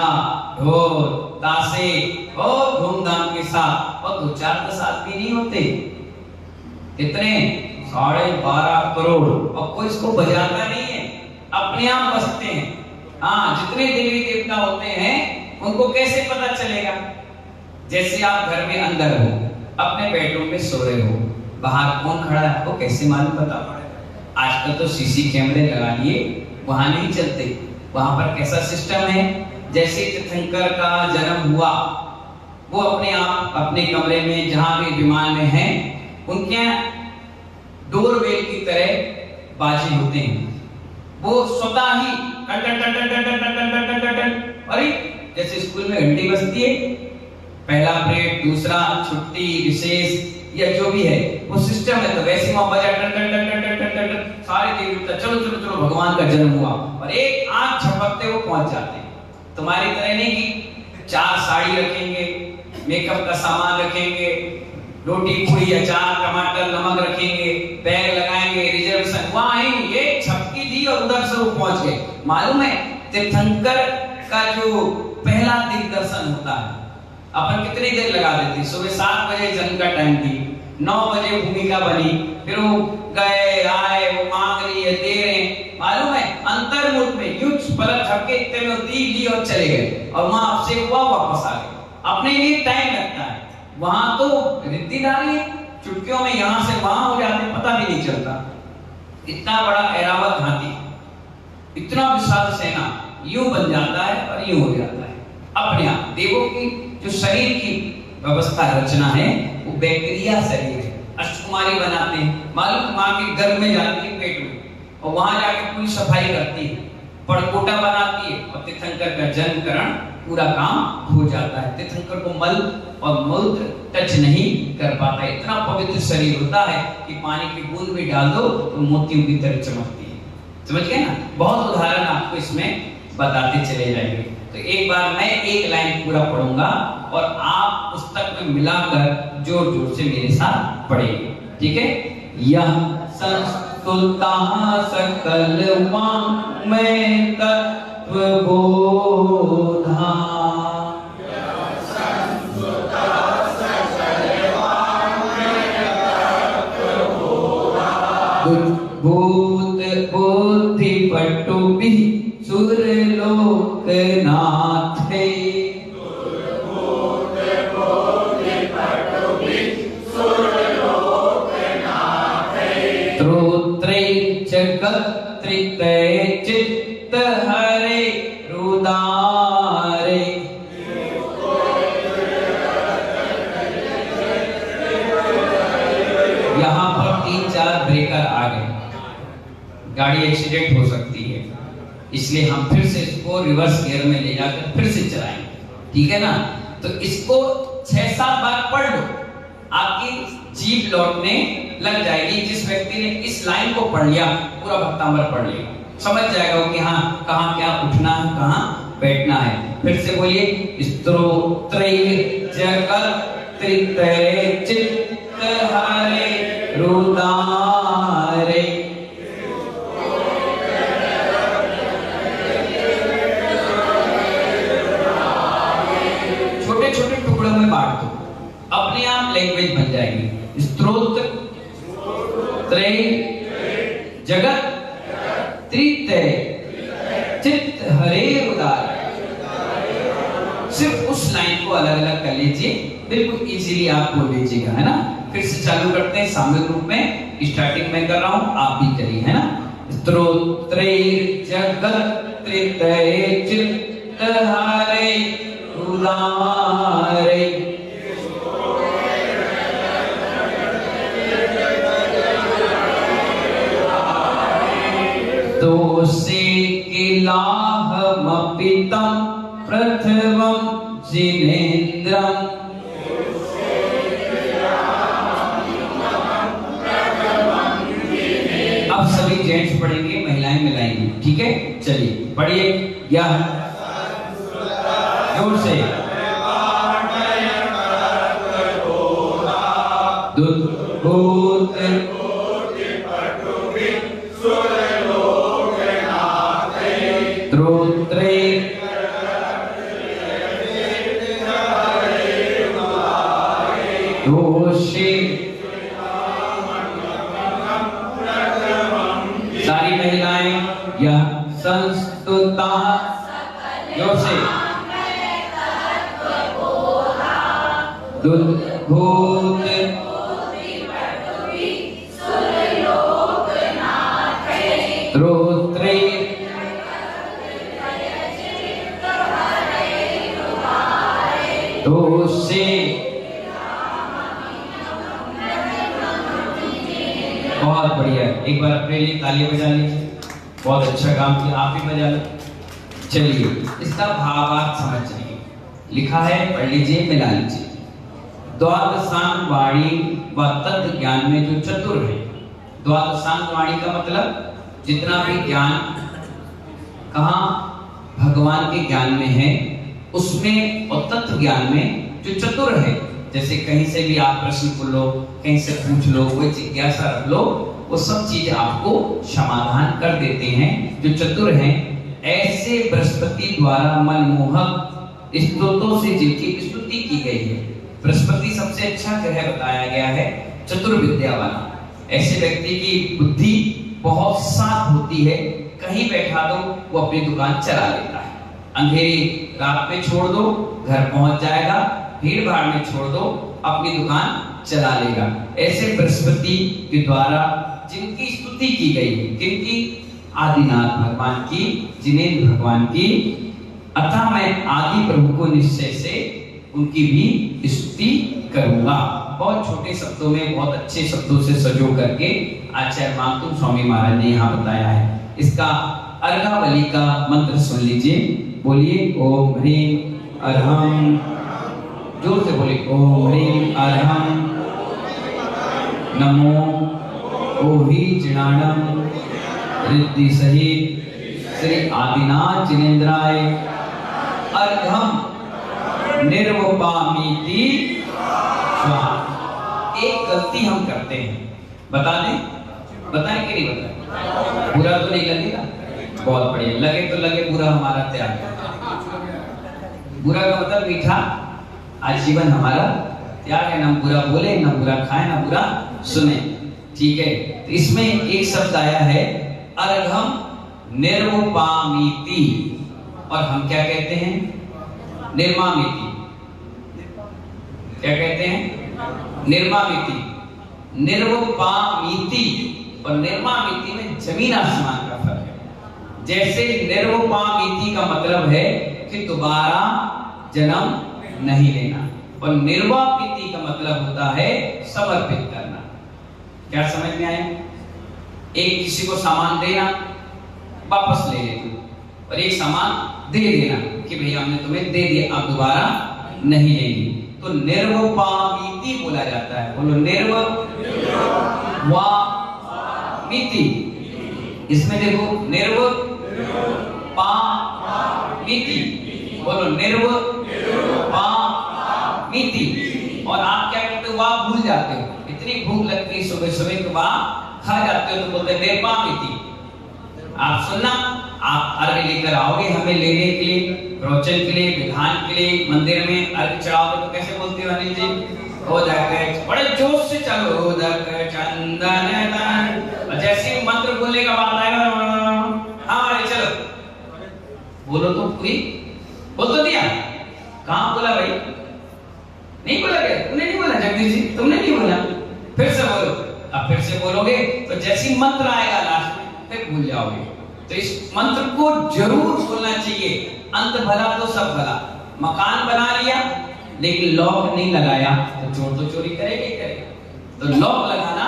ढोल, ताशे और धूमधाम के साथ, और 2-4-10 आदमी नहीं होते, कितने 12.5 करोड़, और कोई इसको बजाता नहीं है, अपने आप बजते हैं। हाँ जितने देवी देवता होते हैं उनको कैसे पता चलेगा? जैसे आप घर में अंदर हो, अपने बेडरूम में सो रहे हो, बाहर कौन खड़ा है आपको कैसे मालूम पता? आजकल तो सीसी कैमरे लगा लिए, वहां नहीं चलते। वहां पर कैसा सिस्टम है, जैसे तीर्थंकर का जन्म हुआ, वो अपने आप अपने कमरे में जहां भी विमान में हैं, उनके डोरबेल की तरह बाजे होते हैं। वो स्वतः ही अरे जैसे स्कूल में घंटी बजती है, पहला पीरियड, दूसरा, छुट्टी, विशेष या जो भी है वो सिस्टम है, तो वैसे वहां बजा सारे देवता चलो चलो चलो भगवान का जन्म हुआ, और एक आंख झपकते वो पहुंच जाते हैं। तुम्हारी तरह नहीं कि 4 साड़ी रखेंगे, मेकअप का सामान रखेंगे, रोटी पूरी अचार टमाटर नमक रखेंगे, बैग लगाएंगे, रिजर्वेशन वहां ही ये झपकी दी और उधर से वो पहुंच गए। मालूम है तीर्थंकर का जो पहला दिन दर्शन होता है, अपन कितनी देर लगा देते? सुबह 7 बजे जन्म का टाइम थी, 9 बजे भूमिका बनी, फिर वो गए आए, वो मांग रही है, दे रहे हैं। मालूम है अंतर्मुख में यूं पलक झपके इतने में दी और चले गए, और वहां आपसे हुआ वापस आ गए। अपने लिए टाइम लगता है, वहां तो रिद्धिदारी चुटकियों में यहां से वहां हो जाते, पता भी नहीं चलता। इतना बड़ा ऐरावत हाथी, इतना विशाल सेना यूं बन जाता है और यूं हो जाता है अपने आप। देवों की जो शरीर की व्यवस्था रचना है वो बैक्टीरिया शरीर है, अष्टकुमारी बनाते हैं। मालूम, मां के गर्भ में जाती है पेट में, और वहां जाके पूरी सफाई करती है, पड़कोटा बनाती है, और तीर्थंकर का जन्मकरण पूरा काम हो जाता है। तीर्थंकर को मल और मूत्र टच नहीं कर पाता, इतना पवित्र शरीर होता है कि पानी की बूंद भी डाल दो तो मोतियों की तरह चमकती है। समझ गए ना? बहुत उदाहरण आपको इसमें बताते चले जाएंगे। तो एक बार मैं एक लाइन पूरा पढ़ूंगा और आप पुस्तक में मिलाकर जोर जोर से मेरे साथ पढ़ेंगे, ठीक है? यह संस्तुता सकल वाङ्मय तत्व बोधा, भूत बुद्धि पटुभि सुरलोक नाथे, त्रोत्रैः जगत्त्रितये चित्त हरे रुदारे, यहाँ पर 3-4 ब्रेकर आ गए, गाड़ी एक्सीडेंट हो सकती है, इसलिए हम फिर से इसको रिवर्स गियर में ले जाकर फिर से चलाएंगे, ठीक है ना? तो इसको 6-7 बार पढ़ लो, आपकी जीभ लौटने लग जाएगी। जिस व्यक्ति ने इस लाइन को पढ़ लिया, पूरा भक्तामृत पढ़ लिया, समझ जाएगा वो कि हाँ कहाँ क्या उठना है, कहाँ बैठना है। फिर से बोलिए, स्तोत्रैः जगत्त्रितये चित्त हरे रुदारे, छोटे छोटे टुकड़ों में बांट दो, अपने आप लैंग्वेज बन जाएगी। स्तोत्र त्रय जगत त्रितय चित्त हरे रुदारे, सिर्फ उस लाइन को अलग अलग कर लीजिए, बिल्कुल इजीली आप बोल लीजिएगा, है ना? फिर से चालू करते हैं सामूहिक रूप में, स्टार्टिंग में कर रहा हूं, आप भी करिए, है ना? स्तोत्रैः जगत्त्रितये चित्त हरे रुदारे, दोषे किलाहमपितं प्रथमं जिनेन्द्रम्, अब सभी जेंट्स पढ़ेंगे, महिलाएं मिलाएंगी, ठीक है? चलिए पढ़िए, यह जोर से सारी महिलाएं, यह संस्तुता जोर से भूत रोत्रे दोषे। बहुत बढ़िया, एक बार अपने लिए ताली बजा लीजिए। बहुत अच्छा काम किया, आप भी बजा लो। चलिए इसका भावार्थ समझिए। लिखा है, पढ़ लीजिए, मिला लीजिए। द्वादशांग वाणी व तत्व ज्ञान में जो चतुर है। द्वादशांग वाणी का मतलब जितना भी ज्ञान कहाँ भगवान के ज्ञान में है उसमें, और तत्व ज्ञान में जो चतुर है। जैसे कहीं से भी आप प्रश्न को लो, कहीं से पूछ लो, कोई जिज्ञासा रख लो, वो सब चीज आपको समाधान कर देते हैं जो चतुर हैं। ऐसे बृहस्पति द्वारा मनमोहक स्तोत्रों से जिनकी स्तुति की गई है। बृहस्पति सबसे अच्छा ग्रह बताया गया है, चतुर विद्या वाला। ऐसे व्यक्ति की बुद्धि बहुत साफ होती है, कहीं बैठा दो वो अपनी दुकान चला लेता है। अंधेरी रात में छोड़ दो, घर पहुंच जाएगा। भीड़ भाड़ में छोड़ दो, अपनी दुकान चला लेगा। ऐसे बृहस्पति के द्वारा जिनकी स्तुति की गई है, जिनकी आदिनाथ भगवान की, जिनेंद्र भगवान की, अतः मैं आदि प्रभु को निश्चय से उनकी भी स्तुति करूंगा। बहुत छोटे शब्दों में, बहुत अच्छे शब्दों से सजो करके आचार्य मामतुम स्वामी महाराज ने यहाँ बताया है। इसका अर्घावली का मंत्र सुन लीजिए। बोलिए ओम ह्रीं अरहम, जोर से बोलिए ओम ह्रीं अरहम नमो ओहि जिनाणम रिद्धि सहित श्री आदिनाथ जिनेन्द्राय अर्घम निर्वपामीति स्वाहा। एक गलती हम करते हैं, बता दें, बताएं कि नहीं बताएं? बुरा तो नहीं लगेगा? बहुत बढ़िया, लगे तो लगे, बुरा हमारा त्याग। बुरा का मतलब मीठा आजीवन हमारा त्याग है। ना बुरा बोले, ना बुरा खाए, ना बुरा सुने। ठीक है, तो इसमें एक शब्द आया है अर्घम निर्वपामीति, और हम क्या कहते हैं? निर्मामिति। क्या कहते हैं? निर्मामिति। निर्वपामीति और निर्मामिति में जमीन आसमान का फर्क है। जैसे निर्वपामीति का मतलब है कि दोबारा जन्म नहीं लेना, और निर्वापिति का मतलब होता है समर्पित करना। क्या समझ में आया? एक किसी को सामान देना, वापस ले लेना, और एक सामान दे देना कि भैया हमने तुम्हें दे दिया, आप दोबारा नहीं लेंगे, तो निर्वपामीति बोला जाता है। बोलो निर्वपामीति। इसमें देखो निर्वपामीति, बोलो निर्वपामीति। और आप क्या करते हो? आप भूल जाते हो, इतनी भूख लगती है सुबह सुबह के बाद खा जाते हो, तो बोलते हैं निर्वपामीति। आप सुनना, आप अर्घ लेकर आओगे हमें लेने के लिए, प्रवचन के लिए, विधान के लिए, मंदिर में अर्घ चढ़ाओगे तो कैसे बोलते हो अनिल जी? उदक, बड़े जोश से चलो, उदक चंदन दान। और जैसे ही मंत्र बोलने का बात आएगा, हाँ अरे चलो, बोलो तो पूरी बोल तो दिया। कहाँ बोला भाई? नहीं बोला क्या? तुमने नहीं बोला जगदीश जी, तुमने नहीं बोला। फिर से बोलो। अब फिर से बोलोगे तो जैसी मंत्र आएगा लास्ट में फिर भूल जाओगे। तो इस मंत्र को जरूर बोलना चाहिए। अंत भला तो सब भला। मकान बना लिया लेकिन लॉक नहीं लगाया तो चोर तो चोरी करेगा ही करेगा। तो लॉक लगाना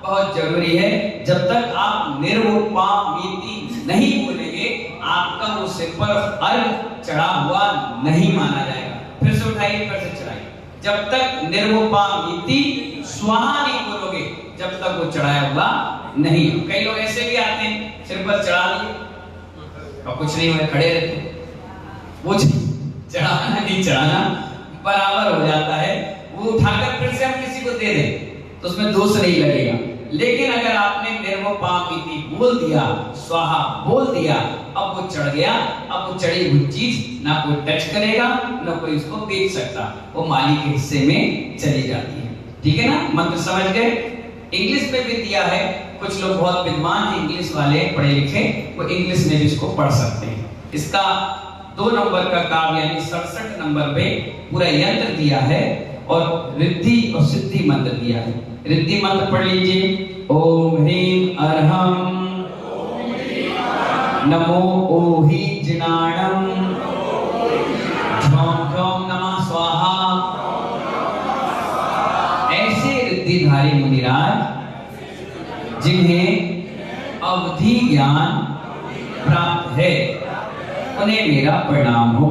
बहुत जरूरी है। जब तक आप निर्वपामीति नहीं बोलेंगे, आपका वो सिर पर अर्घ चढ़ा हुआ नहीं माना जाएगा। फिर से उठाइए, फिर से चढ़ाइए। जब तक निर्वपामीति स्वाहा नहीं बोलोगे, जब तक वो चढ़ाया हुआ नहीं। कई लोग ऐसे भी आते हैं, सिर पर चढ़ा दिए और कुछ नहीं हुआ, खड़े रहते। वो चढ़ाना नहीं चढ़ाना बराबर हो जाता है। वो उठाकर फिर से हम किसी को दे दें तो उसमें दोष नहीं लगेगा। लेकिन अगर आपने निर्वपामीति बोल दिया, स्वाहा बोल दिया, अब वो चढ़ गया, अब वो चढ़ी हुई चीज ना कोई टच करेगा, ना कोई उसको देख सकता, वो मालिक के हिस्से में चली जाती है। ठीक है ना? मंत्र समझ गए? इंग्लिश में भी दिया है। कुछ लोग बहुत विद्वान हैं इंग्लिश वाले, पढ़े लिखे, वो इंग्लिश में भी इसको पढ़ सकते हैं। इसका 2 नंबर का काव्य यानी 67 नंबर पे पूरा यंत्र दिया है। और रिद्धि और सिद्धि मंत्र दिया है। रिद्धि मंत्र पढ़ लीजिए। ओम ह्रीं अर्हं नमो ओहि जिनाणं झौं झौं नमः स्वाहा। ऐसे रिद्धिधारी मुनिराज जिन्हें अवधि ज्ञान प्राप्त है उन्हें मेरा प्रणाम हो।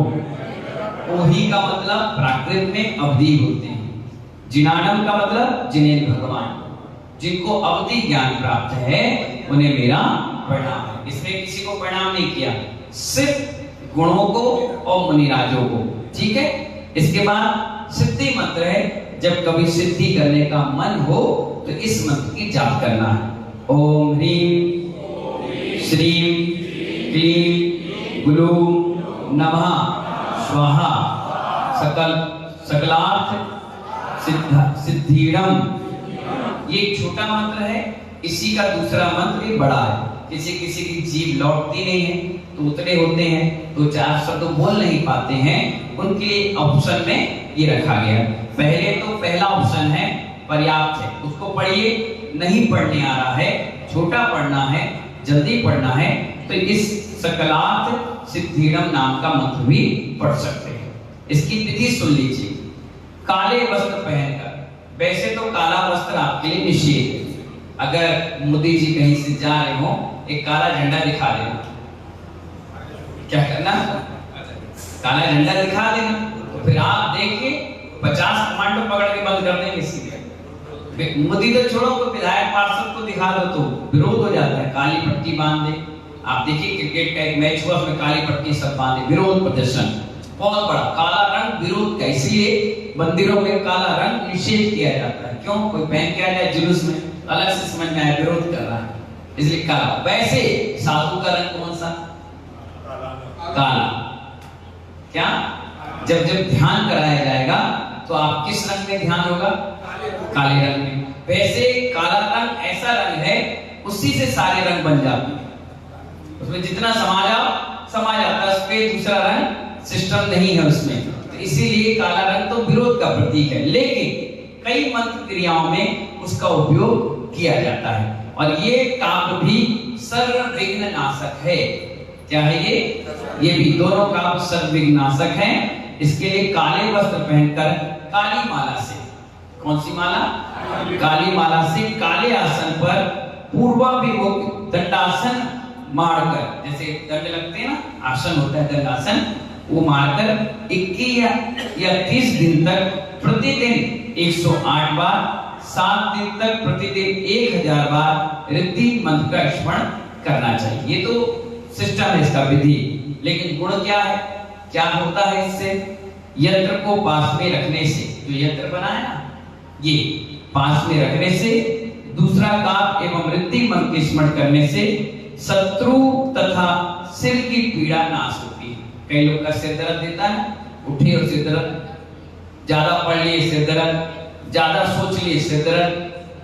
ओहि का मतलब प्राकृत में अवधि होते हैं, जिनाणम का मतलब जिन्हें भगवान, जिनको अवधि ज्ञान प्राप्त है उन्हें मेरा प्रणाम है। इसमें किसी को प्रणाम नहीं किया, सिर्फ गुणों को और मुनिराजों को। ठीक है। इसके बाद सिद्धि मंत्र है। जब कभी सिद्धि करने का मन हो तो इस मंत्र की जाप करना है। ओम ह्रीं श्रीं क्लीं गुलूं नमः स्वाहा सकलार्थ सिद्धिरम। ये एक छोटा मंत्र है, इसी का दूसरा मंत्र भी बड़ा है। किसी किसी की जीभ लौटती नहीं है, तो उतरे होते हैं, तो चार शब्द बोल नहीं पाते हैं, उनके लिए ऑप्शन में ये रखा गया। पहले तो पहला ऑप्शन है पर्याप्त है, उसको पढ़िए। नहीं पढ़ने आ रहा है, छोटा पढ़ना है, जल्दी पढ़ना है, तो इस सकलार्थ सिद्धिरम नाम का मंत्र भी पढ़ सकते हैं। इसकी विधि सुन लीजिए। काले वस्त्र पहनकर, वैसे तो काला वस्त्र आपके लिए निषेध है। अगर मोदी जी कहीं से जा रहे हो, एक काला झंडा दिखा देना। क्या करना? काला झंडा दिखा देना, तो फिर आप देखिए 50 कमांडो पकड़ के बंद कर देंगे सीधे। मोदी तो छोड़ो, तो विधायक पार्षद को दिखा दो तो विरोध हो जाता है, काली पट्टी बांध दे। आप देखिए क्रिकेट का एक मैच हुआ, उसमें काली पट्टी सब बांधे, विरोध प्रदर्शन बहुत बड़ा। काला रंग विरोध का, इसलिए मंदिरों में काला रंग निषेध किया जाता है। क्यों? कोई पहन के आ जाए जुलूस में, अलग से समझ में आए विरोध कर रहा है, इसलिए काला। वैसे साधु का रंग कौन सा? काला। क्या? जब जब ध्यान कराया जाएगा तो आप किस रंग में ध्यान होगा? काले रंग में। वैसे काला रंग ऐसा रंग है, उसी से सारे रंग बन जाते हैं, उसमें जितना समा जाता है, उस पे दूसरा रंग सिस्टम नहीं है उसमें, तो इसीलिए काला रंग तो विरोध का प्रतीक है। लेकिन कई मंत्र क्रियाओं में उसका उपयोग किया जाता है, और ये काव्य भी सर्व विघ्न नाशक है। क्या है ये? ये भी दोनों काव्य सर्व विघ्न नाशक है। इसके लिए काले वस्त्र पहनकर काली माला से, कौन सी माला? काली माला से काले आसन पर पूर्वाभिमुख दंडासन मारकर, जैसे दंड लगते हैं ना, आसन होता है दंडासन, वो मारकर 21 या 30 दिन तक प्रतिदिन 108 बार, 7 दिन तक प्रतिदिन 1000 बार रिद्धि मंत्र का स्मरण करना चाहिए। ये तो सिस्टम है इसका, विधि। लेकिन गुण क्या है? क्या होता है इससे? यंत्र को पास में रखने से, जो यंत्र बना है ना, ये पास में रखने से, दूसरा काप एवं रिद्धि मंत्र के स्मरण करने से शत्रु तथा सिर की पीड़ा नाश होती है। कई लोग का सिर दर्द देता है, उठे और सिर दर्द, ज्यादा पढ़ लिए सिर दर्द, ज्यादा सोच लिए सिर दर्द,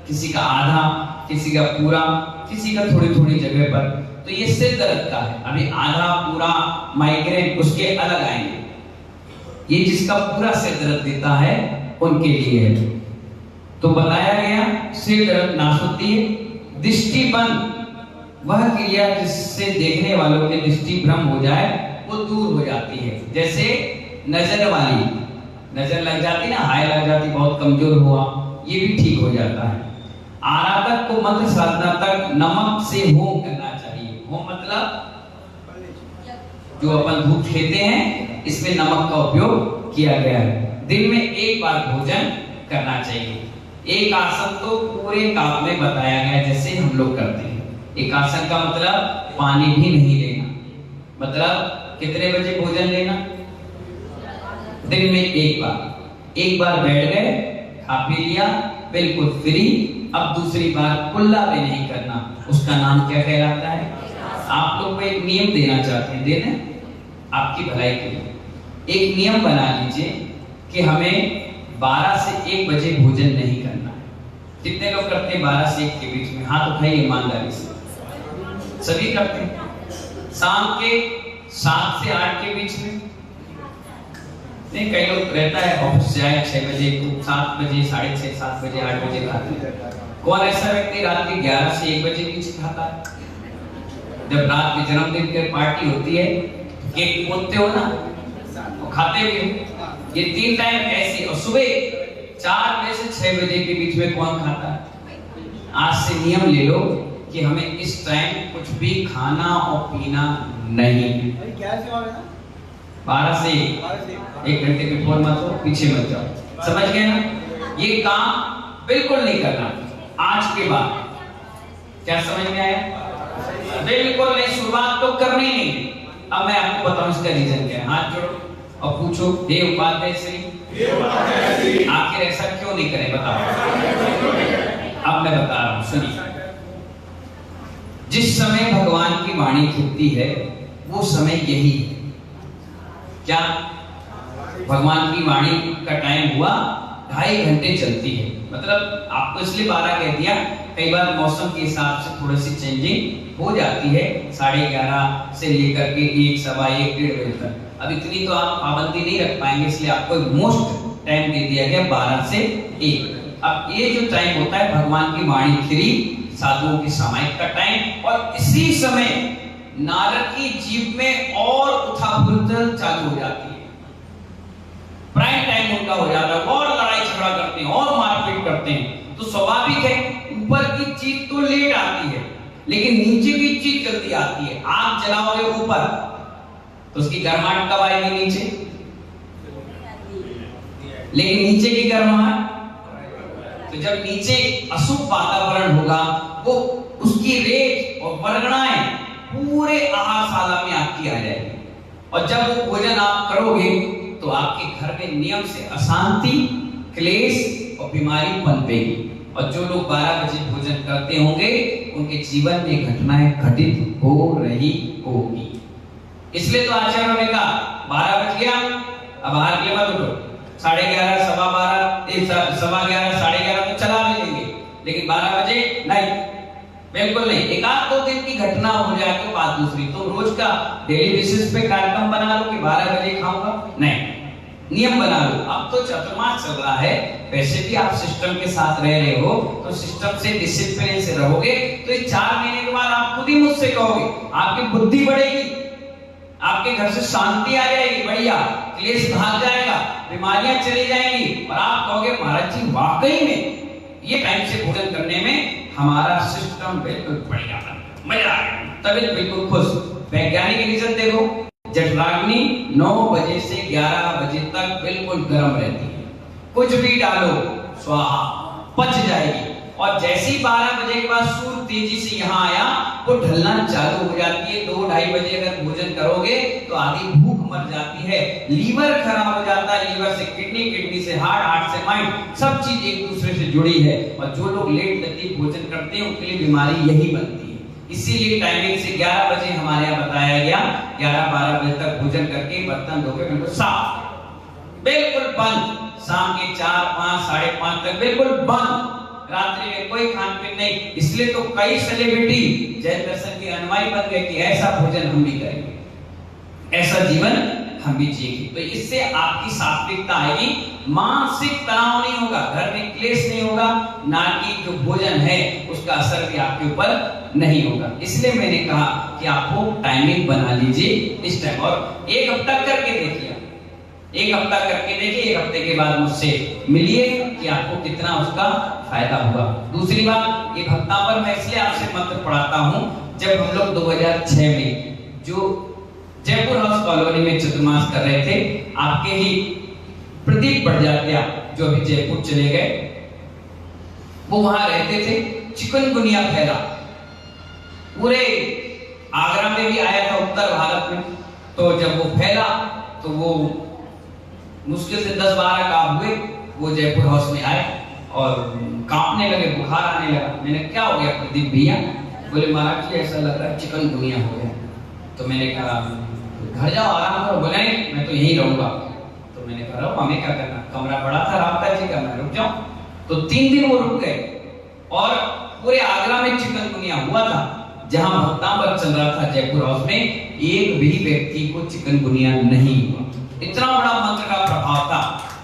किसी का आधा, किसी का पूरा, किसी का थोड़ी थोड़ी जगह पर, तो ये सिर दर्द का है। अभी आधा पूरा माइग्रेन उसके अलग आएंगे, ये जिसका पूरा सिर दर्द देता है उनके लिए है। तो बताया गया सिर दर्द नाश होती है। दृष्टि बंद, वह क्रिया जिससे देखने वालों की दृष्टि भ्रम हो जाए वो दूर हो जाती है। जैसे नजर वाली, नजर लग जाती ना, हाय लग जाती, बहुत कमजोर हुआ, ये भी ठीक हो जाता है। आराधक को मंत्र साधना तक नमक से होम करना चाहिए। होम मतलब जो अपन धूप खेते हैं, इसमें नमक का उपयोग किया गया है। दिन में एक बार भोजन करना चाहिए। एक आसन तो पूरे काव्य में बताया गया जैसे हम लोग करते हैं। एक आसन का मतलब पानी भी नहीं लेना, मतलब कितने बजे भोजन लेना? दिन में एक बार बैठ गए, खा पी लिया, बिल्कुल फ्री। अब दूसरी बार कुल्ला भी नहीं करना। उसका नाम क्या कहलाता है? आप लोग को एक नियम देना चाहते हैं, देना आपकी भलाई के लिए। एक नियम बना लीजिए कि हमें 12 से 1 बजे भोजन नहीं करना है। कितने लोग करते हैं 12 से 1 के बीच में? हाथ उठाइए ईमानदारी से। सभी करते हैं। शाम के 7 से 8 के बीच में नहीं, कई लोग रहता है ऑफिस जाए 6 बजे को 7 बजे 6:30 7 बजे 8 बजे खाते हैं। कौन ऐसा व्यक्ति रात के 11 से 1 बजे बीच खाता है? जब रात के जन्मदिन की पार्टी होती है, केक पोंते हो ना, तो खाते भी हो। ये 3 टाइम ऐसे, और सुबह 4 बजे से 6 बजे के बीच में कौन खाता है? आज से नियम ले लो कि हमें इस टाइम कुछ भी खाना और पीना नहीं। क्या सेवा है ना? 12 से 1 घंटे बिफोर मत हो, पीछे मत जाओ। समझ गए ना? ये काम बिल्कुल नहीं करना आज के बाद। क्या समझ में आया? बिल्कुल नहीं, शुरुआत तो करनी नहीं। अब मैं आपको बताऊं इसका रीजन क्या है। हाथ जोड़ो और पूछो, हे उपाध्याय श्री, आखिर ऐसा क्यों नहीं करें, बताओ। अब मैं बता रहा हूं, सुनिए। जिस समय भगवान की वाणी खुलती है वो समय यही है। क्या? भगवान की वाणी का टाइम हुआ 2.5 घंटे चलती है। मतलब आपको इसलिए 12 कह दिया, कई बार मौसम के हिसाब से थोड़ी सी चेंजिंग हो जाती है। 11:30 से लेकर के 1, सवा 1, 1:30 बजे तक। अब इतनी तो आप पाबंदी नहीं रख पाएंगे, इसलिए आपको मोस्ट टाइम दे दिया गया 12 से 1। अब ये जो टाइम होता है भगवान की वाणी खिली, साधुओं की सामायिक का टाइम, और इसी समय नारद की जीभ में और उथल-पुथल चालू हो जाती है। प्राइम टाइम उनका हो जाता है, और लड़ाई झगड़ा करते हैं और मारपीट करते हैं। तो स्वाभाविक है ऊपर की चीज तो लेट आती है, लेकिन नीचे की चीज जल्दी आती है। आग जलाओगे ऊपर तो उसकी गर्माहट कब आएगी? नीचे। लेकिन नीचे की गर्माहट, तो जब नीचे अशुभ वातावरण होगा, वो उसकी रेत और वर्गणाएं पूरे आहारशाला में आपकी आ जाएगी। और जब वो भोजन आप करोगे तो आपके घर में नियम से अशांति, क्लेश और बीमारी पनपेगी। और जो लोग 12 बजे भोजन करते होंगे उनके जीवन में घटनाएं घटित हो रही होगी। इसलिए तो आचार्यों ने कहा 12 बज गया, अब बाहर के मत उठो। 11:30, सवा 12, सवा 11, 11:30 तो चला भी लेंगे, लेकिन 12 बजे नहीं, बिल्कुल नहीं। 1-2 दिन की घटना हो जाए तो बात दूसरी। तो रोज का डेली बेसिस पे कार्यक्रम बना लो कि 12 बजे खाऊंगा, नहीं, नियम बना लो। अब तो चतुर्मास चल रहा है, वैसे भी आप सिस्टम के साथ रह रहे हो, तो सिस्टम से डिसिप्लिन से रहोगे तो ये 4 महीने के बाद आप खुद ही मुझसे कहोगे, आपकी बुद्धि बढ़ेगी, आपके घर से शांति आ जाएगी, बढ़िया, क्लेश भाग जाएगा, बीमारियां चली जाएंगी, और आप कहोगे महाराज जी वाकई में ये टाइम से भोजन करने में हमारा सिस्टम बिल्कुल बढ़िया, मजा आ गया, तबीयत बिल्कुल खुश। वैज्ञानिक रीजन देखो, जठराग्नि 9 बजे से 11 बजे तक बिल्कुल गर्म रहती है। कुछ भी डालो स्वाहा, पच जाएगी। और जैसे ही 12 बजे के बाद सूर्य तेजी से यहाँ आया, वो ढलना चालू हो जाती है। 2-2:30 बजे अगर भोजन करोगे तो आधी भूख मर जाती है, लीवर खराब हो जाता है, लीवर से किडनी, किडनी से हार्ट, हार्ट से माइंड, सब चीज एक दूसरे से जुड़ी है। और जो लोग लेट तक भोजन करते हैं उनके लिए बीमारी यही बनती है। इसीलिए टाइमिंग से 11 बजे हमारे यहाँ बताया गया, 11-12 बजे तक भोजन करके बर्तन धोके बिल्कुल साफ, बिल्कुल बंद। शाम के 4, 5, 5:30 तक बिल्कुल बंद, रात्रि में कोई खान पीन नहीं। इसलिए तो कई सेलिब्रिटी जैन दर्शन के अनुयायी बन गए कि ऐसा भोजन हम भी करेंगे, ऐसा जीवन हम भी जिएंगे। तो इससे आपकी सात्विकता आएगी, मानसिक तनाव नहीं होगा, घर में क्लेश नहीं होगा, ना कि जो भोजन है उसका असर भी आपके ऊपर नहीं होगा। इसलिए मैंने कहा कि आपको टाइमिंग बना लीजिए इस टाइम, और 1 हफ्ता करके देखिए, 1 हफ्ता करके देखिए, 1 हफ्ते के बाद मुझसे मिलिए कि आपको कितना उसका फायदा हुआ। दूसरी बात, ये भक्तापर मैं इसलिए आपसे मंत्र पढ़ाता हूं, जब हम लोग 2006 में जो जयपुर हाउस कॉलोनी में चतुर्मास कर रहे थे, आपके ही प्रदीप बड़जात्या जो अभी जयपुर चले गए, वो वहां रहते थे। चिकनगुनिया फैला, पूरे आगरा में भी आया था, उत्तर भारत में। तो जब वो फैला तो वो मुश्किल से 10-12 काम हुए, वो जयपुर हाउस में आए और कांपने लगे, बुखार आने लगा। मैंने क्या हो गया प्रदीप भैया? बोले महाराज जी ऐसा लग रहा है चिकनगुनिया हो गया। तो मैंने कहा घर जाओ आराम करो। बोले मैं तो यहीं रहूंगा। तो मैंने कहा हमें क्या करना, कमरा बड़ा था रामका जी का, मैं रुक जाऊं। तो 3 दिन वो रुक गए, और पूरे आगरा में चिकनगुनिया हुआ था। जहां भक्तांबर चल रहा था जयपुर हाउस में, एक भी व्यक्ति को चिकनगुनिया नहीं हुआ। इतना बड़ा मंत्र का प्रभाव था।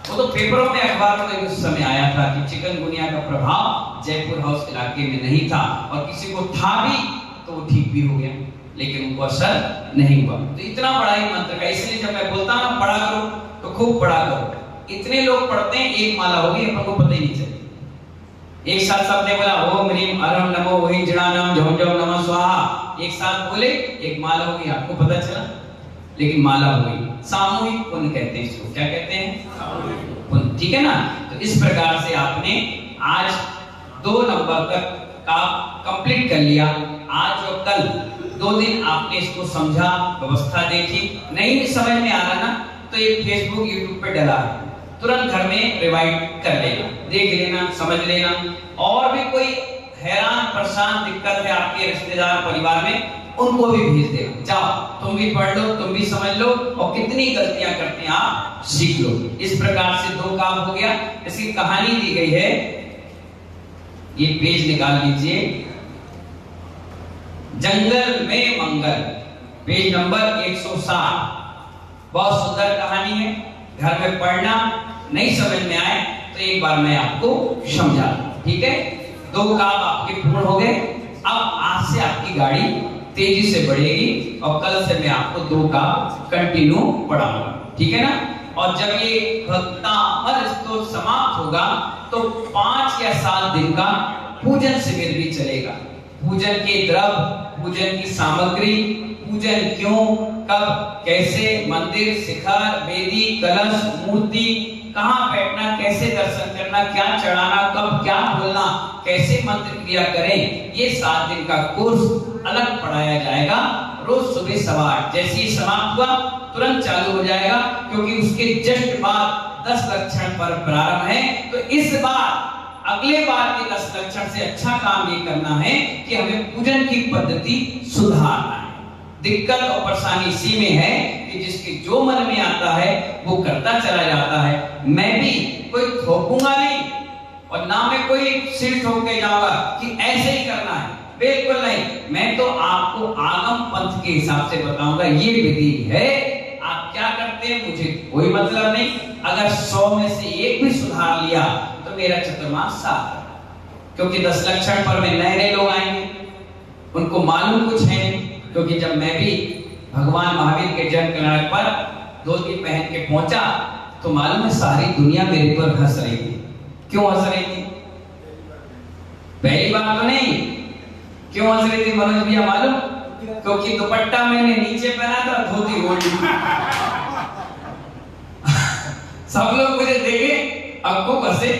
वो तो पेपरों में अखबारों में उस समय आया था कि चिकनगुनिया का प्रभाव जयपुर हाउस इलाके में नहीं था, और किसी को था भी तो वो ठीक भी हो गया, लेकिन उनको असर नहीं हुआ। तो इतना बड़ा ही मंत्र का, इसलिए जब मैं बोलता हूं पढ़ा करो तो खूब पढ़ा करो। इतने लोग पढ़ते हैं, एक माला होगी अपन को पता ही नहीं चलता। एक साथ सबने बोला ओम ह्रीम अरहम नमो वही जड़ानम झम झम नमः स्वाहा, एक साथ बोले, एक माला होगी, आपको पता चला, लेकिन माला हुई। सामूहिक पुण्य कहते हैं इसको, क्या कहते हैं? पुण्य, ठीक है ना। तो इस प्रकार से आपने आज 2 नंबर तक का कंप्लीट कर लिया। आज और कल 2 दिन आपने इसको समझा, व्यवस्था देखी, नहीं समझ में आ रहा ना तो ये फेसबुक यूट्यूब पे डला है, तुरंत घर में रिवाइंड कर लेना, देख लेना, समझ लेना। और भी कोई हैरान परेशान दिक्कत है आपके रिश्तेदार परिवार में, उनको भी भेज देना, जाओ तुम भी पढ़ लो, तुम भी समझ लो, और कितनी गलतियां करते हैं आप सीख लो। इस प्रकार से 2 काम हो गया। इसकी कहानी दी गई है, ये पेज निकाल लीजिए, जंगल में मंगल, पेज नंबर 160। बहुत सुंदर कहानी है, घर में पढ़ना, नहीं समझ में आए तो एक बार मैं आपको समझा दूं, ठीक है। 2 काम आपके पूर्ण हो गए। अब आज से आपकी गाड़ी तेजी से बढ़ेगी, और कल से मैं आपको 2 काम कंटिन्यू पढ़ाऊंगा, ठीक है ना। और जब ये भक्तामर स्तोत्र समाप्त होगा तो 5 या 7 दिन का पूजन शिविर भी चलेगा। पूजन के द्रव्य, पूजन की सामग्री, पूजन क्यों, कब, कैसे, मंदिर, शिखर, वेदी, कलश, मूर्ति, कहाँ बैठना, कैसे दर्शन करना, क्या चढ़ाना, कब क्या बोलना, कैसे मंत्र क्रिया करें, ये 7 दिन का कोर्स अलग पढ़ाया जाएगा। रोज सुबह 8:15 जैसे ही समाप्त हुआ तुरंत चालू हो जाएगा, क्योंकि उसके जस्ट बाद 10 लक्षण पर प्रारंभ है। तो इस बार अगले बार के 10 लक्षण से अच्छा काम ये करना है कि हमें पूजन की पद्धति सुधारना है। दिक्कत और परेशानी इसी में है कि जिसके जो मन में आता है वो करता चला जाता है। मैं भी कोई थोपूंगा नहीं, और ना मैं कोई सिर ठोक के जाऊंगा कि ऐसे ही करना है, बिल्कुल नहीं। मैं तो आपको आगम पंथ के हिसाब से बताऊंगा, ये विधि है, आप क्या करते हैं मुझे कोई मतलब नहीं। अगर 100 में से 1 भी सुधार लिया तो मेरा चतुर्मास साफ है, क्योंकि 10 लक्षण पर में नए लोग आएंगे, उनको मालूम कुछ है। क्योंकि जब मैं भी भगवान महावीर के जन्म कल्याण पर धोती पहन के पहुंचा तो मालूम है सारी दुनिया मेरे पर हंस रही थी। क्यों हंस रही थी? पहली बात तो नहीं, क्यों हंस रही थी मनोज भैया मालूम? क्योंकि दुपट्टा मैंने नीचे पहना था, धोती ओढ़ ली। सब लोग मुझे देखे, अब को हंसे,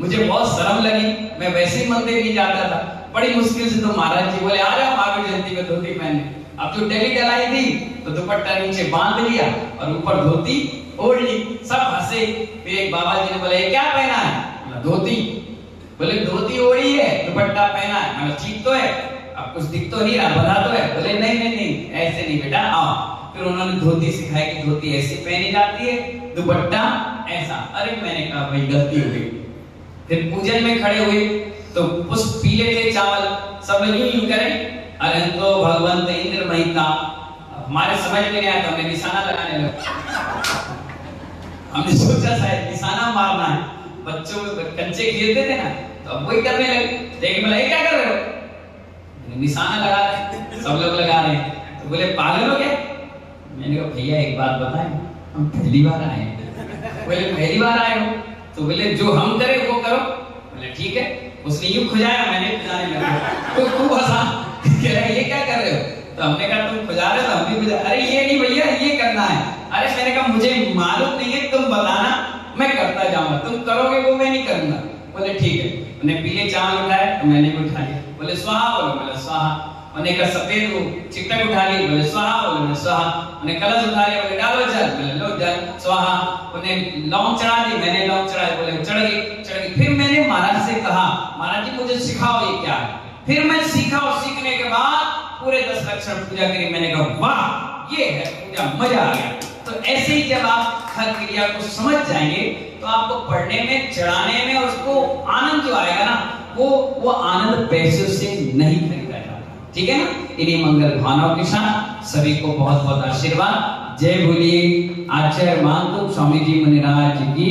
मुझे बहुत शर्म लगी। मैं वैसे ही मंदिर नहीं जाता था, बड़ी मुश्किल से तो महाराज जी बोले आ जाओ महावीर जयंती में धोती पहने। अब जो डेली डलाई थी तो दुपट्टा नीचे बांध लिया और ऊपर धोती ओढ़ ली, सब हंसे। फिर एक बाबा जी ने बोले क्या पहना है? धोती। बोले धोती ओढ़ी है, दुपट्टा पहना है। मैंने ठीक तो है, अब कुछ दिख तो नहीं रहा, बता तो है। बोले नहीं नहीं नहीं ऐसे नहीं बेटा, आओ। फिर उन्होंने धोती सिखाई कि धोती ऐसे पहनी जाती है, दुपट्टा ऐसा। अरे मैंने कहा भाई गलती हो गई। फिर पूजन में खड़े हुए तो पुष्प पीले थे, चावल, सब लोग यूं करें, अरे तो भगवंत इंद्र महिता। हमारे समझ में नहीं आया तो हमने निशाना लगाने लगे। हमने सोचा शायद निशाना मारना है, बच्चों में कंचे खेलते थे ना, तो अब वही करने लगे। देख बोला ये क्या कर रहे हो? निशाना लगा रहे, सब लोग लगा रहे हैं। तो बोले पागल हो क्या? मैंने कहा भैया एक बात बताएं, हम पहली बार आए हैं। बोले पहली बार आए हो? तो बोले जो हम करें वो करो। बोले ठीक है। उसने यूं खुजाया, मैंने खुजाने लगा। तो खूब हंसा, कह रहे ये क्या कर रहे हो? तो हमने कहा तुम खुजा रहे हो तो हम भी खुजा। अरे ये नहीं भैया, ये करना है। अरे मैंने कहा मुझे मालूम नहीं है, तुम बताना, मैं करता जाऊंगा, तुम करोगे वो मैं नहीं करूंगा। बोले ठीक है। उन्हें पीले चावल उठाए तो मैंने भी उठा लिया। बोले स्वाहा, बोले बोले स्वाहा। उन्हें का सफेद वो चिकटक उठा ली, बोले स्वाहा, बोले स्वाहा। उन्हें कलश उठा लिया, बोले डालो जल, बोले लो जल, स्वाहा। उन्हें लौंग चढ़ा दी, मैंने लौंग चढ़ाई, बोले चढ़ गई, चढ़ गई। फिर मैंने महाराज से कहा महाराज जी मुझे सिखाओ ये क्या है। फिर मैं सीखा, और सीखने के बाद पूरे 10 लक्षण पूजा करी। मैंने कहा वाह ये है पूजा, मजा आ गया। तो ऐसे ही जब आप हर क्रिया को समझ जाएंगे तो आपको पढ़ने में, चढ़ाने में, और उसको आनंद जो आएगा ना, वो आनंद पैसे से नहीं खरीदा जाता। ठीक है ना। इन्हीं मंगल भावनाओं के साथ सभी को बहुत बहुत आशीर्वाद। जय बोलिए आचार्य मानतुक स्वामी जी महाराज की।